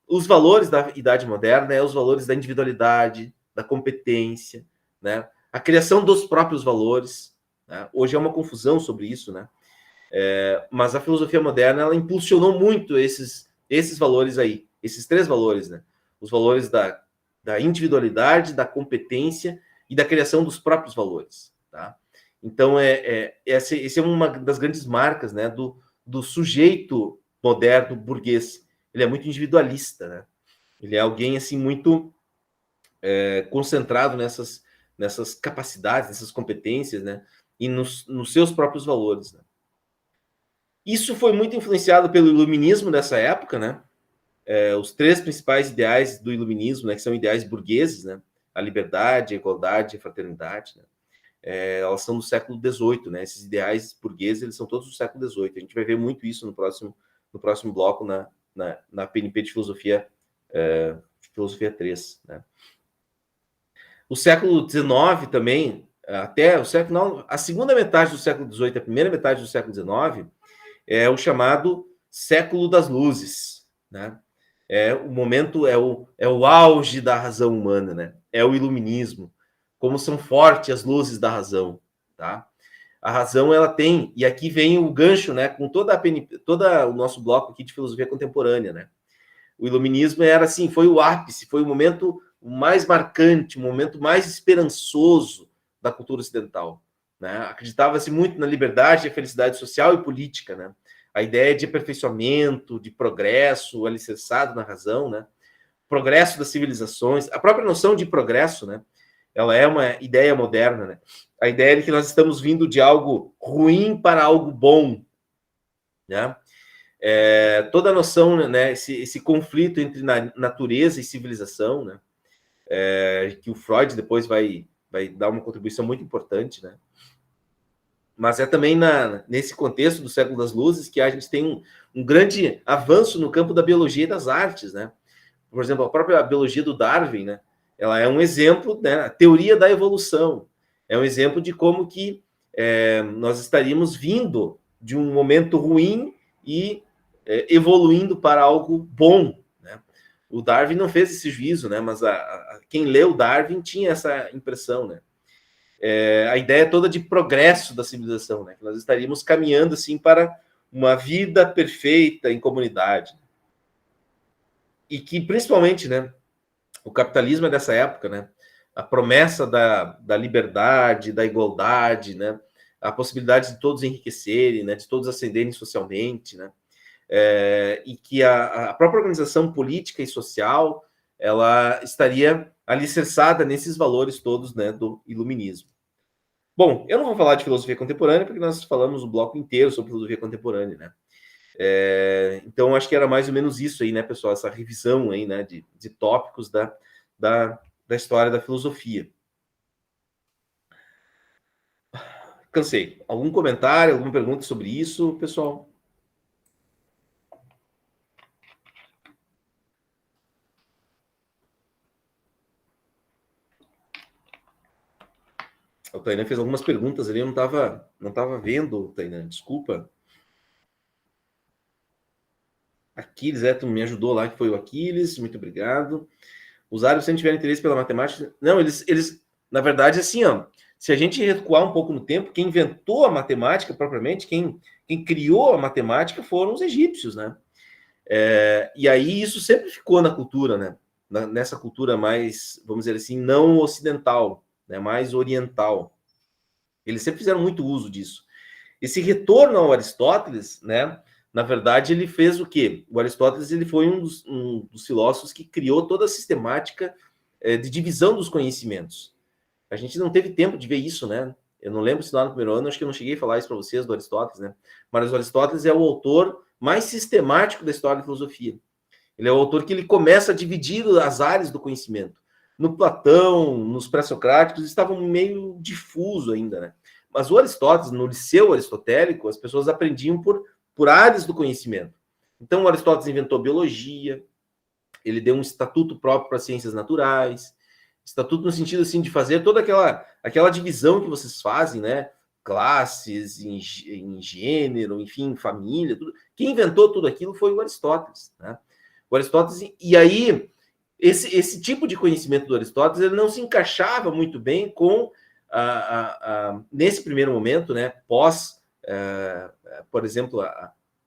os valores da Idade Moderna, os valores da individualidade, da competência, né? A criação dos próprios valores, né? Hoje é uma confusão sobre isso, né? Mas a filosofia moderna, ela impulsionou muito esses valores aí, esses 3 valores, né? Os valores da individualidade, da competência e da criação dos próprios valores, tá? Então, essa é uma das grandes marcas, né, do sujeito moderno burguês. Ele é muito individualista, né? Ele é alguém, assim, muito concentrado nessas capacidades, nessas competências, né? E nos seus próprios valores, né? Isso foi muito influenciado pelo iluminismo dessa época, né? Os 3 principais ideais do iluminismo, né, que são ideais burgueses, né? A liberdade, a igualdade e a fraternidade, né? Elas são do século XVIII, né? Esses ideais burgueses, eles são todos do século XVIII. A gente vai ver muito isso no próximo bloco na PNP de filosofia 3, né? O século XIX também, até o século, a segunda metade do século XVIII, a primeira metade do século XIX, é o chamado século das luzes, né? O momento, é o auge da razão humana, né? É o iluminismo. Como são fortes as luzes da razão, tá? A razão, ela tem, e aqui vem o gancho, né, com todo o nosso bloco aqui de filosofia contemporânea, né? O iluminismo era assim, foi o ápice, foi o momento mais marcante, o momento mais esperançoso da cultura ocidental, né? Acreditava-se muito na liberdade, a felicidade social e política, né? A ideia de aperfeiçoamento, de progresso, alicerçado na razão, né? Progresso das civilizações, a própria noção de progresso, né? Ela é uma ideia moderna, né? A ideia de que nós estamos vindo de algo ruim para algo bom, né? Toda a noção, né? Esse conflito entre natureza e civilização, né? Que o Freud depois vai dar uma contribuição muito importante, né? Mas é também nesse contexto do século das luzes que a gente tem um grande avanço no campo da biologia e das artes, né? Por exemplo, a própria biologia do Darwin, né? Ela é um exemplo, né? A teoria da evolução é um exemplo de como que nós estaríamos vindo de um momento ruim e evoluindo para algo bom, né? O Darwin não fez esse juízo, né? Mas quem leu Darwin tinha essa impressão, né? A ideia toda de progresso da civilização, né? Que nós estaríamos caminhando assim para uma vida perfeita em comunidade. E que, principalmente, né, o capitalismo é dessa época, né? A promessa da liberdade, da igualdade, né? A possibilidade de todos enriquecerem, né? De todos ascenderem socialmente, né? E que a própria organização política e social, ela estaria alicerçada nesses valores todos, né, do iluminismo. Bom, eu não vou falar de filosofia contemporânea, porque nós falamos o bloco inteiro sobre filosofia contemporânea, né? Então, acho que era mais ou menos isso aí, né, pessoal? Essa revisão aí, né, de tópicos da história da filosofia. Cansei. Algum comentário, alguma pergunta sobre isso, pessoal? O Tainan fez algumas perguntas ali, eu não tava vendo, Tainan, desculpa. Aquiles, tu me ajudou lá, que foi o Aquiles, muito obrigado. Os árabes sempre tiveram interesse pela matemática. Não, eles na verdade, assim, ó, se a gente recuar um pouco no tempo, quem inventou a matemática propriamente, quem criou a matemática foram os egípcios, né? E aí isso sempre ficou na cultura, né? Nessa cultura mais, vamos dizer assim, não ocidental, né? Mais oriental. Eles sempre fizeram muito uso disso. Esse retorno ao Aristóteles, né? Na verdade, ele fez o quê? O Aristóteles ele foi um dos filósofos que criou toda a sistemática de divisão dos conhecimentos. A gente não teve tempo de ver isso, né? Eu não lembro se lá no primeiro ano, acho que eu não cheguei a falar isso para vocês do Aristóteles, né? Mas o Aristóteles é o autor mais sistemático da história da filosofia. Ele é o autor que ele começa a dividir as áreas do conhecimento. No Platão, nos pré-socráticos, estavam meio difuso ainda, né? Mas o Aristóteles, no liceu aristotélico, as pessoas aprendiam por áreas do conhecimento. Então, o Aristóteles inventou biologia, ele deu um estatuto próprio para as ciências naturais, estatuto no sentido assim de fazer toda aquela divisão que vocês fazem, né? Classes, em gênero, enfim, família, tudo. Quem inventou tudo aquilo foi o Aristóteles, né? O Aristóteles, e aí esse tipo de conhecimento do Aristóteles ele não se encaixava muito bem com nesse primeiro momento, né? Por exemplo,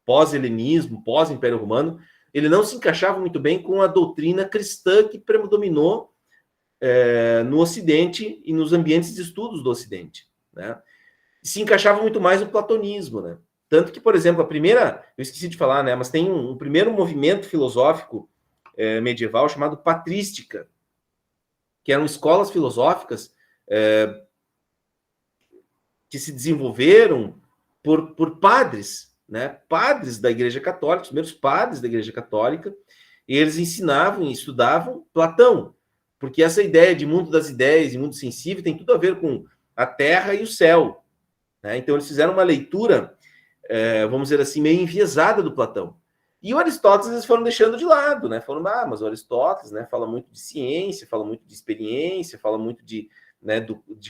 pós-helenismo, pós-Império Romano, ele não se encaixava muito bem com a doutrina cristã que predominou no Ocidente e nos ambientes de estudos do Ocidente, né? Se encaixava muito mais no platonismo, né? Tanto que, por exemplo, eu esqueci de falar, né? Mas tem um primeiro movimento filosófico medieval chamado patrística, que eram escolas filosóficas que se desenvolveram por padres, né? Padres da Igreja Católica, os primeiros padres da Igreja Católica, e eles ensinavam e estudavam Platão, porque essa ideia de mundo das ideias e mundo sensível tem tudo a ver com a terra e o céu, né? Então eles fizeram uma leitura, vamos dizer assim, meio enviesada do Platão. E o Aristóteles eles foram deixando de lado, né? Foram, mas o Aristóteles, né, fala muito de ciência, fala muito de experiência, fala muito de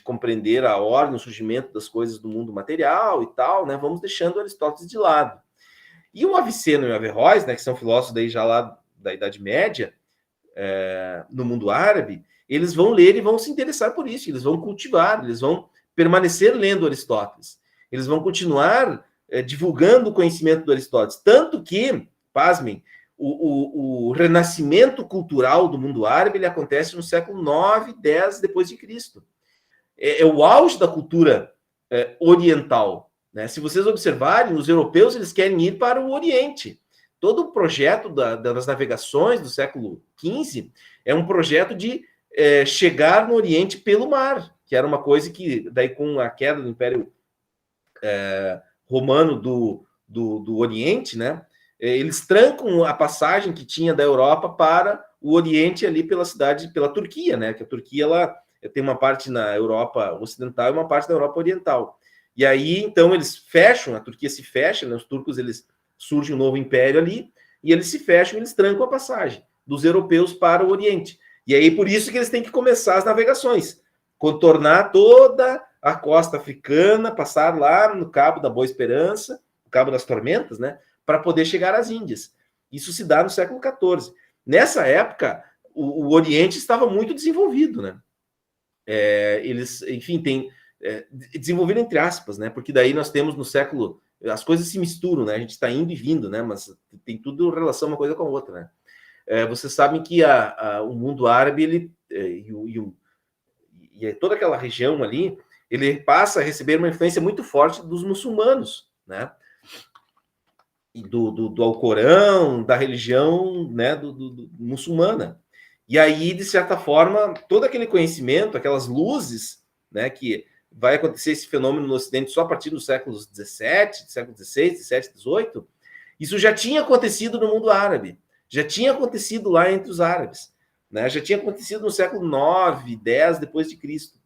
compreender a ordem, o surgimento das coisas do mundo material e tal, né? Vamos deixando o Aristóteles de lado. E o Avicena e o Averroes, né, que são filósofos daí já lá da Idade Média, no mundo árabe, eles vão ler e vão se interessar por isso, eles vão cultivar, eles vão permanecer lendo Aristóteles, eles vão continuar divulgando o conhecimento do Aristóteles, tanto que, pasmem, o renascimento cultural do mundo árabe ele acontece no século 9, 10 depois de Cristo. É o auge da cultura oriental, né? Se vocês observarem, os europeus eles querem ir para o Oriente. Todo o projeto das navegações do século XV é um projeto de chegar no Oriente pelo mar, que era uma coisa que, daí com a queda do Império Romano do Oriente, né? Eles trancam a passagem que tinha da Europa para o Oriente ali pela Turquia, né? Que a Turquia ela tem uma parte na Europa Ocidental e uma parte da Europa Oriental. E aí, então, eles fecham, a Turquia se fecha, né? Os turcos, eles surge um novo império ali, e eles se fecham, eles trancam a passagem dos europeus para o Oriente. E aí, por isso que eles têm que começar as navegações, contornar toda a costa africana, passar lá no Cabo da Boa Esperança, no Cabo das Tormentas, né? Para poder chegar às Índias. Isso se dá no século XIV. Nessa época, o Oriente estava muito desenvolvido, né? Eles, enfim, desenvolvido entre aspas, né? Porque daí nós temos no século, as coisas se misturam, né? A gente está indo e vindo, né? Mas tem tudo relação uma coisa com a outra, né? Vocês sabem que o mundo árabe, ele e toda aquela região ali, ele passa a receber uma influência muito forte dos muçulmanos, né? E do Alcorão, da religião, né, do muçulmana. E aí, de certa forma, todo aquele conhecimento, aquelas luzes, né, que vai acontecer esse fenômeno no Ocidente só a partir dos séculos XVII, século XVI, XVII, XVIII, isso já tinha acontecido no mundo árabe, já tinha acontecido lá entre os árabes, né, já tinha acontecido no século IX, X depois de Cristo.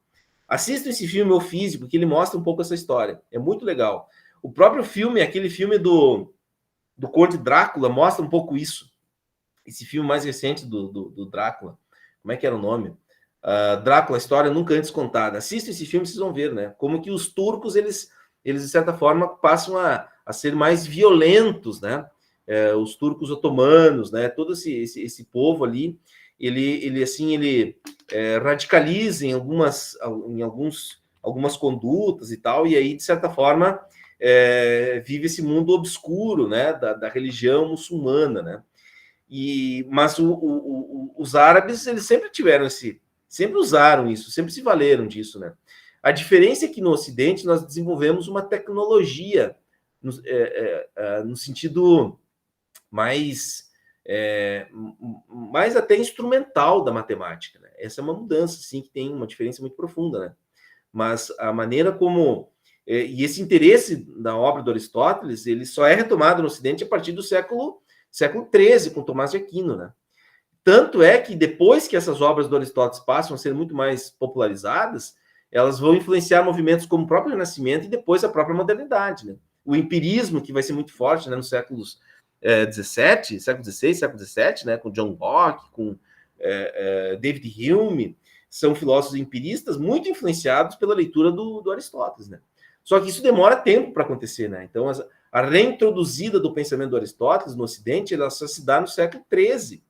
Assistam esse filme O Físico, que ele mostra um pouco essa história, é muito legal. O próprio filme, aquele filme do Conde Drácula, mostra um pouco isso. Esse filme mais recente do Drácula. Como é que era o nome? Drácula, História Nunca Antes Contada. Assista esse filme, vocês vão ver, né? Como que os turcos, eles de certa forma, passam a ser mais violentos, né? Os turcos otomanos, né? Todo esse povo ali, ele radicaliza em alguns algumas condutas e tal, e aí, de certa forma, vive esse mundo obscuro, né, da religião muçulmana, né? Mas os árabes, eles sempre tiveram sempre usaram isso, sempre se valeram disso, né? A diferença é que no Ocidente nós desenvolvemos uma tecnologia no sentido mais mais até instrumental da matemática, né? Essa é uma mudança, sim, que tem uma diferença muito profunda, né? Mas a maneira como e esse interesse na obra do Aristóteles, ele só é retomado no Ocidente a partir do século XIII, com Tomás de Aquino, né? Tanto é que depois que essas obras do Aristóteles passam a ser muito mais popularizadas, elas vão influenciar movimentos como o próprio Renascimento e depois a própria modernidade, né? O empirismo, que vai ser muito forte, né, nos séculos XVII, século XVI, século XVII, né, com John Locke, com David Hume, são filósofos empiristas muito influenciados pela leitura do Aristóteles, né? Só que isso demora tempo para acontecer, né? Então, a reintroduzida do pensamento do Aristóteles no Ocidente, ela só se dá no século XIII,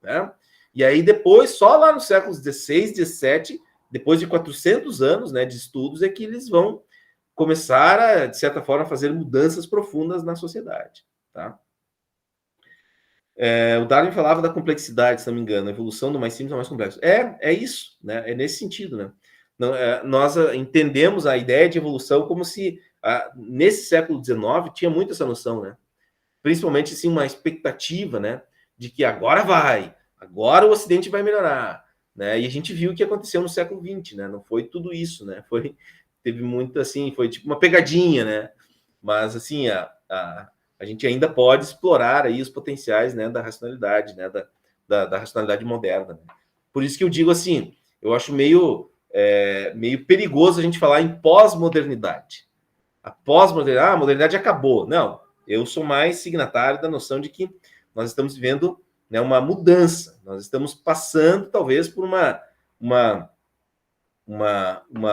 né? E aí depois, só lá nos séculos XVI, XVII, depois de 400 anos, né, de estudos, é que eles vão começar a, de certa forma, fazer mudanças profundas na sociedade, tá? O Darwin falava da complexidade, se não me engano, a evolução do mais simples ao mais complexo. É isso, né? É nesse sentido, né? Nós entendemos a ideia de evolução como se, nesse século XIX, tinha muito essa noção, né? Principalmente, assim, uma expectativa, né? De que agora o Ocidente vai melhorar, né? E a gente viu o que aconteceu no século XX, né? Não foi tudo isso, né? Teve muito, assim, foi tipo uma pegadinha, né? Mas, assim, a gente ainda pode explorar aí os potenciais, né, da racionalidade, né, da racionalidade moderna, né? Por isso que eu digo assim, eu acho meio perigoso a gente falar em pós-modernidade. A modernidade acabou. Não, eu sou mais signatário da noção de que nós estamos vivendo, né, uma mudança. Nós estamos passando, talvez, por uma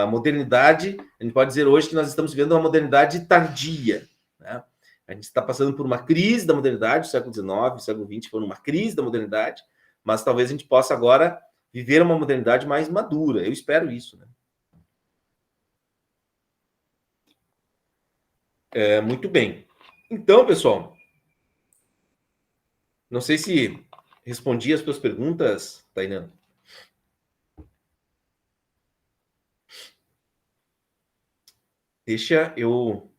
modernidade. A gente pode dizer hoje que nós estamos vivendo uma modernidade tardia, né? A gente está passando por uma crise da modernidade, o século XIX, o século XX foram uma crise da modernidade, mas talvez a gente possa agora viver uma modernidade mais madura. Eu espero isso, né? Muito bem. Então, pessoal, não sei se respondi as tuas perguntas, Tainan. Deixa eu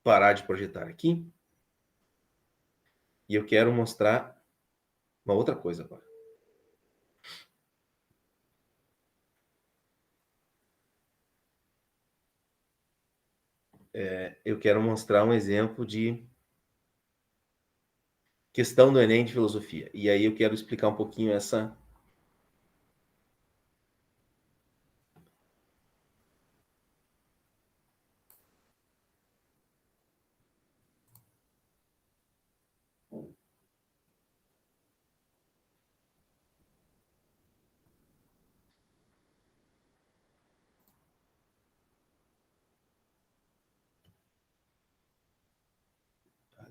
parar de projetar aqui e eu quero mostrar uma outra coisa agora. Eu quero mostrar um exemplo de questão do Enem de filosofia. E aí eu quero explicar um pouquinho essa.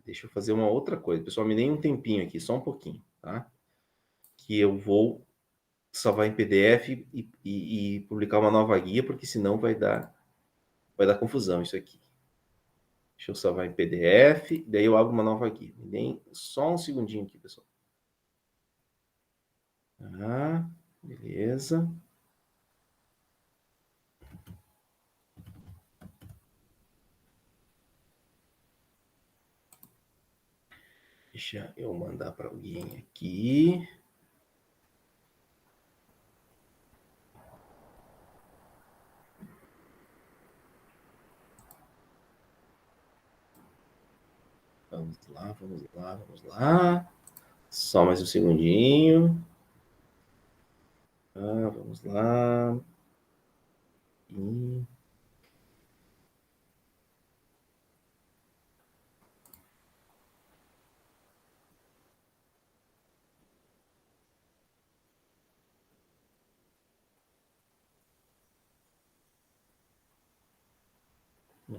Deixa eu fazer uma outra coisa. Pessoal, me dê um tempinho aqui, só um pouquinho, tá? Que eu vou salvar em PDF e publicar uma nova guia, porque senão vai dar confusão isso aqui. Deixa eu salvar em PDF, daí eu abro uma nova guia. Me deem só um segundinho aqui, pessoal. Beleza. Deixa eu mandar para alguém aqui. Vamos lá, vamos lá, vamos lá. Só mais um segundinho. Vamos lá.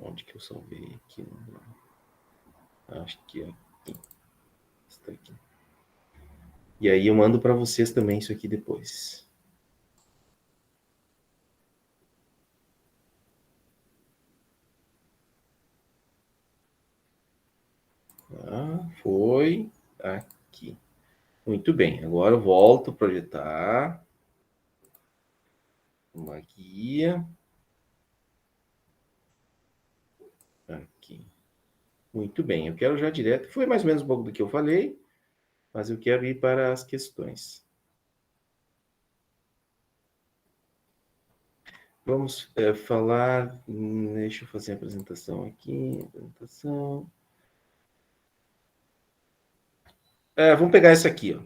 Onde que eu salvei aqui? Acho que é aqui. Está aqui. E aí eu mando para vocês também isso aqui depois. Foi aqui. Muito bem. Agora eu volto a projetar uma guia. Aqui. Muito bem. Eu quero já direto. Foi mais ou menos um pouco do que eu falei, mas eu quero ir para as questões. Vamos falar. Deixa eu fazer a apresentação aqui. Apresentação. Vamos pegar essa aqui, ó.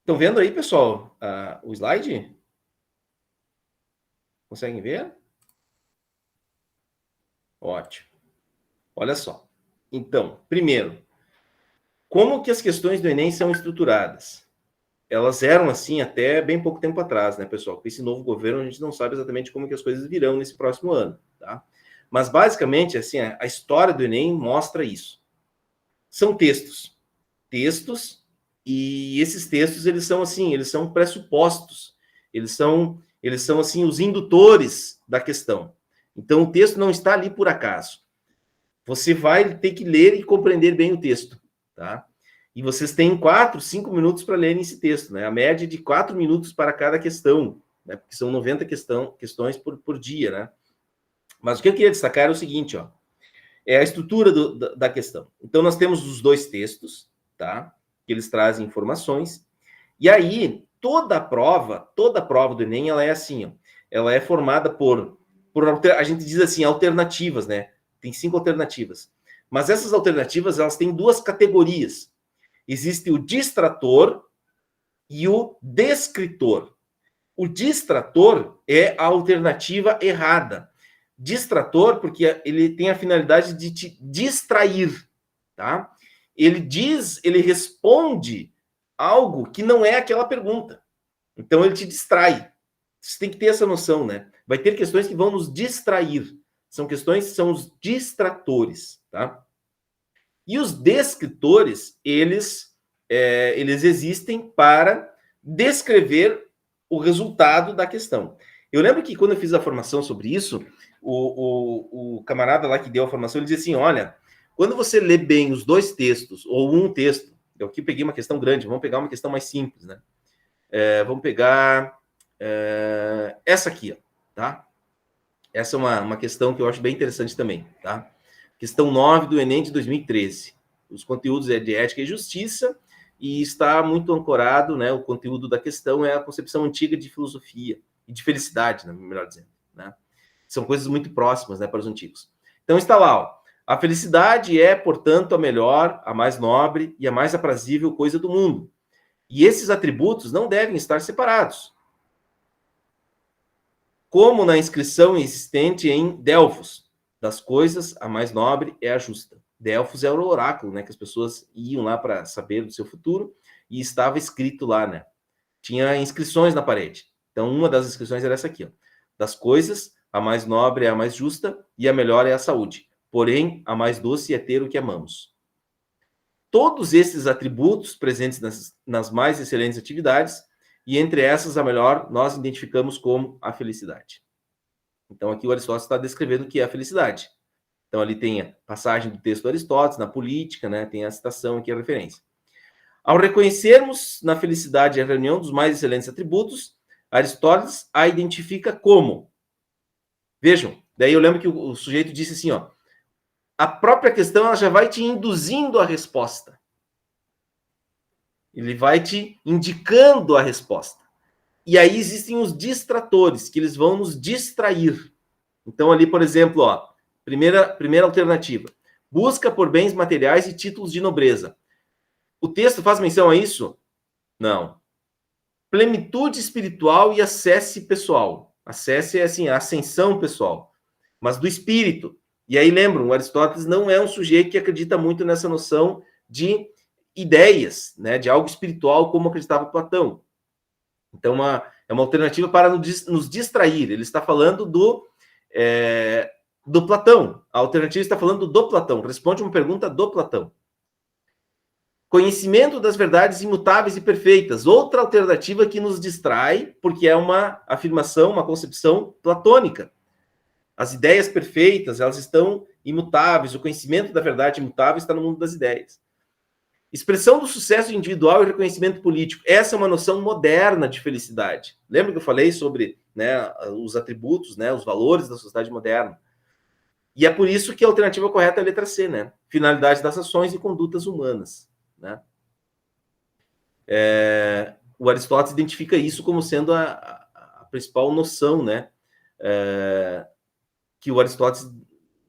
Estão vendo aí, pessoal, o slide? Conseguem ver? Ótimo. Olha só. Então, primeiro, como que as questões do Enem são estruturadas? Elas eram assim até bem pouco tempo atrás, né, pessoal? Com esse novo governo, a gente não sabe exatamente como que as coisas virão nesse próximo ano, tá? Mas, basicamente, assim, a história do Enem mostra isso. São textos. Textos, e esses textos, eles são assim, eles são pressupostos. Eles são, assim, os indutores da questão. Então, o texto não está ali por acaso. Você vai ter que ler e compreender bem o texto, tá? E vocês têm 4, 5 minutos para lerem esse texto, né? A média de 4 minutos para cada questão, né? Porque são 90 questões por dia, né? Mas o que eu queria destacar é o seguinte, ó. É a estrutura da questão. Então, nós temos os dois textos, tá? Que eles trazem informações. E aí, toda a prova do Enem, ela é assim, ó. Ela é formada por a gente diz assim, alternativas, né? Tem 5 alternativas. Mas essas alternativas, elas têm 2 categorias. Existe o distrator e o descritor. O distrator é a alternativa errada. Distrator, porque ele tem a finalidade de te distrair, tá? Ele responde algo que não é aquela pergunta. Então, ele te distrai. Você tem que ter essa noção, né? Vai ter questões que vão nos distrair. São questões que são os distratores, tá? E os descritores, eles existem para descrever o resultado da questão. Eu lembro que quando eu fiz a formação sobre isso, o camarada lá que deu a formação, ele dizia assim, olha, quando você lê bem os 2 textos, ou um texto, eu aqui peguei uma questão grande, vamos pegar uma questão mais simples, né? Vamos pegar essa aqui, ó, tá? Essa é uma questão que eu acho bem interessante também, tá? Questão 9 do Enem de 2013. Os conteúdos é de ética e justiça, e está muito ancorado, né? O conteúdo da questão é a concepção antiga de filosofia e de felicidade, né, melhor dizendo, né? São coisas muito próximas, né, para os antigos. Então está lá, ó. A felicidade é, portanto, a melhor, a mais nobre e a mais aprazível coisa do mundo. E esses atributos não devem estar separados. Como na inscrição existente em Delfos, das coisas, a mais nobre é a justa. Delfos era o oráculo, né, que as pessoas iam lá para saber do seu futuro, e estava escrito lá, né? Tinha inscrições na parede. Então, uma das inscrições era essa aqui, ó. Das coisas, a mais nobre é a mais justa, e a melhor é a saúde. Porém, a mais doce é ter o que amamos. Todos esses atributos presentes nas mais excelentes atividades, e entre essas, a melhor, nós identificamos como a felicidade. Então, aqui o Aristóteles está descrevendo o que é a felicidade. Então, ali tem a passagem do texto do Aristóteles, na política, né? Tem a citação aqui, a referência. Ao reconhecermos na felicidade a reunião dos mais excelentes atributos, Aristóteles a identifica como. Vejam, daí eu lembro que o sujeito disse assim, ó, a própria questão ela já vai te induzindo a resposta. Ele vai te indicando a resposta. E aí existem os distratores, que eles vão nos distrair. Então, ali, por exemplo, ó, primeira alternativa. Busca por bens materiais e títulos de nobreza. O texto faz menção a isso? Não. Plenitude espiritual e acesse pessoal. Acesse é assim, a ascensão pessoal, mas do espírito. E aí lembram, o Aristóteles não é um sujeito que acredita muito nessa noção de ideias, né, de algo espiritual como acreditava Platão. Então, é uma alternativa para nos distrair. Ele está falando do Platão. A alternativa está falando do Platão. Responde uma pergunta do Platão. Conhecimento das verdades imutáveis e perfeitas. Outra alternativa que nos distrai, porque é uma afirmação, uma concepção platônica. As ideias perfeitas, elas estão imutáveis. O conhecimento da verdade imutável está no mundo das ideias. Expressão do sucesso individual e reconhecimento político. Essa é uma noção moderna de felicidade. Lembra que eu falei sobre, né, os atributos, né, os valores da sociedade moderna? E é por isso que a alternativa correta é a letra C, né? Finalidade das ações e condutas humanas, né? O Aristóteles identifica isso como sendo a principal noção, né? Que o Aristóteles,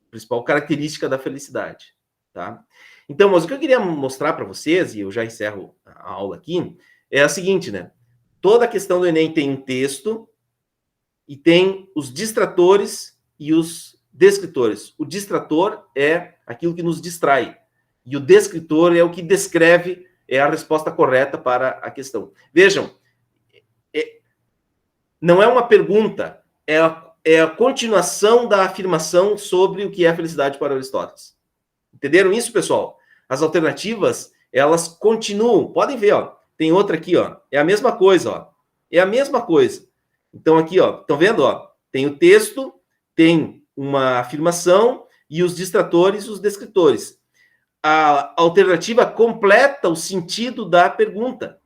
principal característica da felicidade, tá? Então, mas o que eu queria mostrar para vocês, e eu já encerro a aula aqui, é a seguinte, né? Toda a questão do Enem tem um texto e tem os distratores e os descritores. O distrator é aquilo que nos distrai e o descritor é o que descreve, é a resposta correta para a questão. Vejam, não é uma pergunta, é a continuação da afirmação sobre o que é felicidade para Aristóteles. Entenderam isso, pessoal? As alternativas, elas continuam. Podem ver, ó. Tem outra aqui, ó. É a mesma coisa, ó. É a mesma coisa. Então, aqui, ó. Estão vendo, ó? Tem o texto, tem uma afirmação e os distratores e os descritores. A alternativa completa o sentido da pergunta.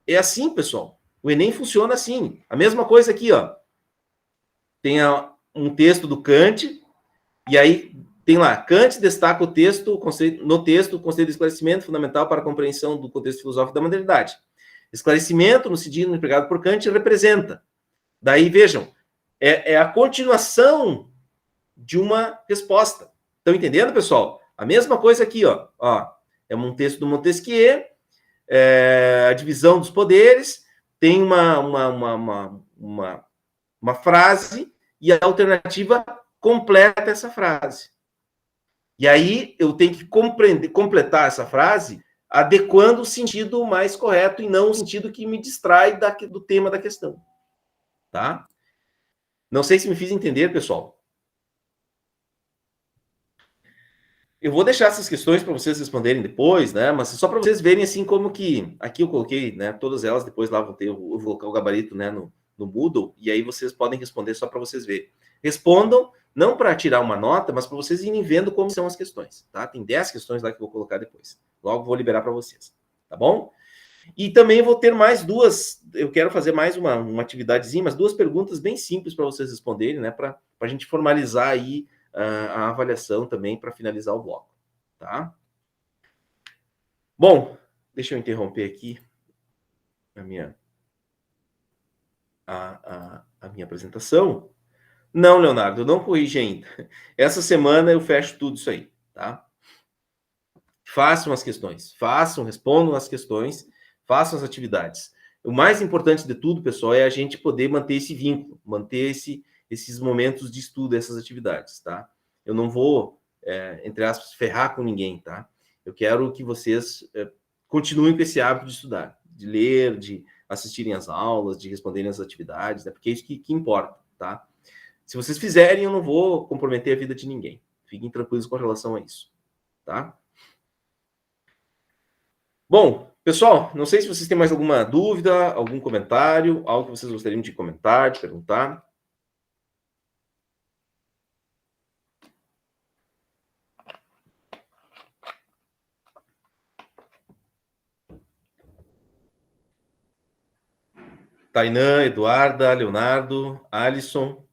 É assim, pessoal. O Enem funciona assim. A mesma coisa aqui, ó. Tem um texto do Kant, e aí tem lá, Kant destaca o texto, no texto, o conceito de esclarecimento fundamental para a compreensão do contexto filosófico da modernidade. Esclarecimento, no sentido empregado por Kant, representa. Daí, vejam, é a continuação de uma resposta. Estão entendendo, pessoal? A mesma coisa aqui, ó. É um texto do Montesquieu, a divisão dos poderes, tem uma frase e a alternativa completa essa frase. E aí eu tenho que completar essa frase adequando o sentido mais correto e não o sentido que me distrai do tema da questão. Tá? Não sei se me fiz entender, pessoal. Eu vou deixar essas questões para vocês responderem depois, né? Mas só para vocês verem assim como que aqui eu coloquei, né? Todas elas depois lá vão ter, eu vou colocar o gabarito, né? No Moodle e aí vocês podem responder só para vocês verem. Respondam não para tirar uma nota, mas para vocês irem vendo como são as questões, tá? Tem 10 questões lá que eu vou colocar depois. Logo vou liberar para vocês, tá bom? E também vou ter mais duas, eu quero fazer mais uma atividadezinha, mas duas perguntas bem simples para vocês responderem, né? Para a gente formalizar aí a avaliação também para finalizar o bloco, tá? Bom, deixa eu interromper aqui a minha apresentação. Não, Leonardo, eu não corrigi ainda. Essa semana eu fecho tudo isso aí, tá? Façam as questões, respondam as questões, façam as atividades. O mais importante de tudo, pessoal, é a gente poder manter esse vínculo, manter esses momentos de estudo, essas atividades, tá? Eu não vou, entre aspas, ferrar com ninguém, tá? Eu quero que vocês continuem com esse hábito de estudar, de ler, de assistirem às aulas, de responderem às atividades, né? Porque é isso que importa, tá? Se vocês fizerem, eu não vou comprometer a vida de ninguém. Fiquem tranquilos com relação a isso, tá? Bom, pessoal, não sei se vocês têm mais alguma dúvida, algum comentário, algo que vocês gostariam de comentar, de perguntar. Tainã, Eduarda, Leonardo, Alisson.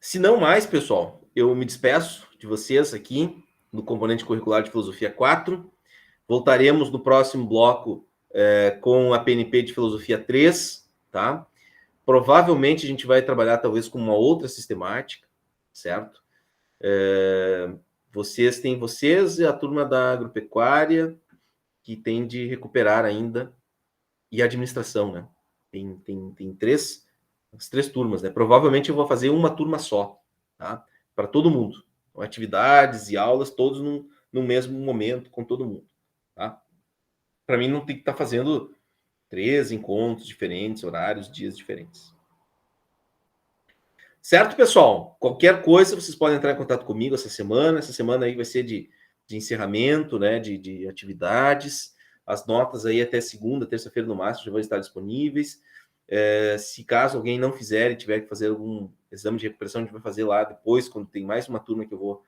Se não mais, pessoal, eu me despeço de vocês aqui no componente curricular de Filosofia 4. Voltaremos no próximo bloco com a PNP de Filosofia 3, tá? Provavelmente a gente vai trabalhar talvez com uma outra sistemática, certo? Vocês e a turma da agropecuária, que tem de recuperar ainda, e a administração, né? Tem as três turmas, né? Provavelmente eu vou fazer uma turma só, tá? Para todo mundo. Com atividades e aulas, todos no mesmo momento, com todo mundo, tá? Para mim, não tem que estar fazendo 3 encontros diferentes, horários, dias diferentes. Certo, pessoal? Qualquer coisa, vocês podem entrar em contato comigo essa semana. Essa semana aí vai ser de encerramento, né? De atividades. as notas aí até segunda, terça-feira no máximo já vão estar disponíveis. Se caso alguém não fizer e tiver que fazer algum exame de recuperação, a gente vai fazer lá depois, quando tem mais uma turma que eu vou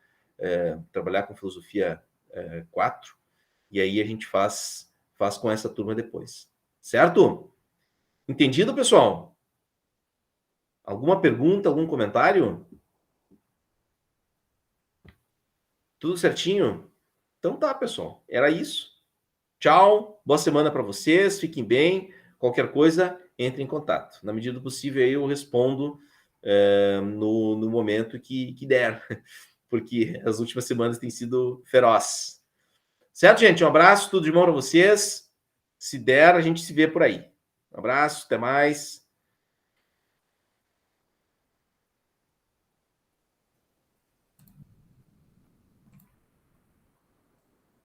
trabalhar com filosofia 4, e aí a gente faz com essa turma depois. Certo? Entendido, pessoal? Alguma pergunta, algum comentário? Tudo certinho? Então tá, pessoal. Era isso. Tchau, boa semana para vocês, fiquem bem. Qualquer coisa, entre em contato. Na medida do possível, aí eu respondo no momento que der, porque as últimas semanas têm sido feroz. Certo, gente? Um abraço, tudo de bom para vocês. Se der, a gente se vê por aí. Um abraço, até mais.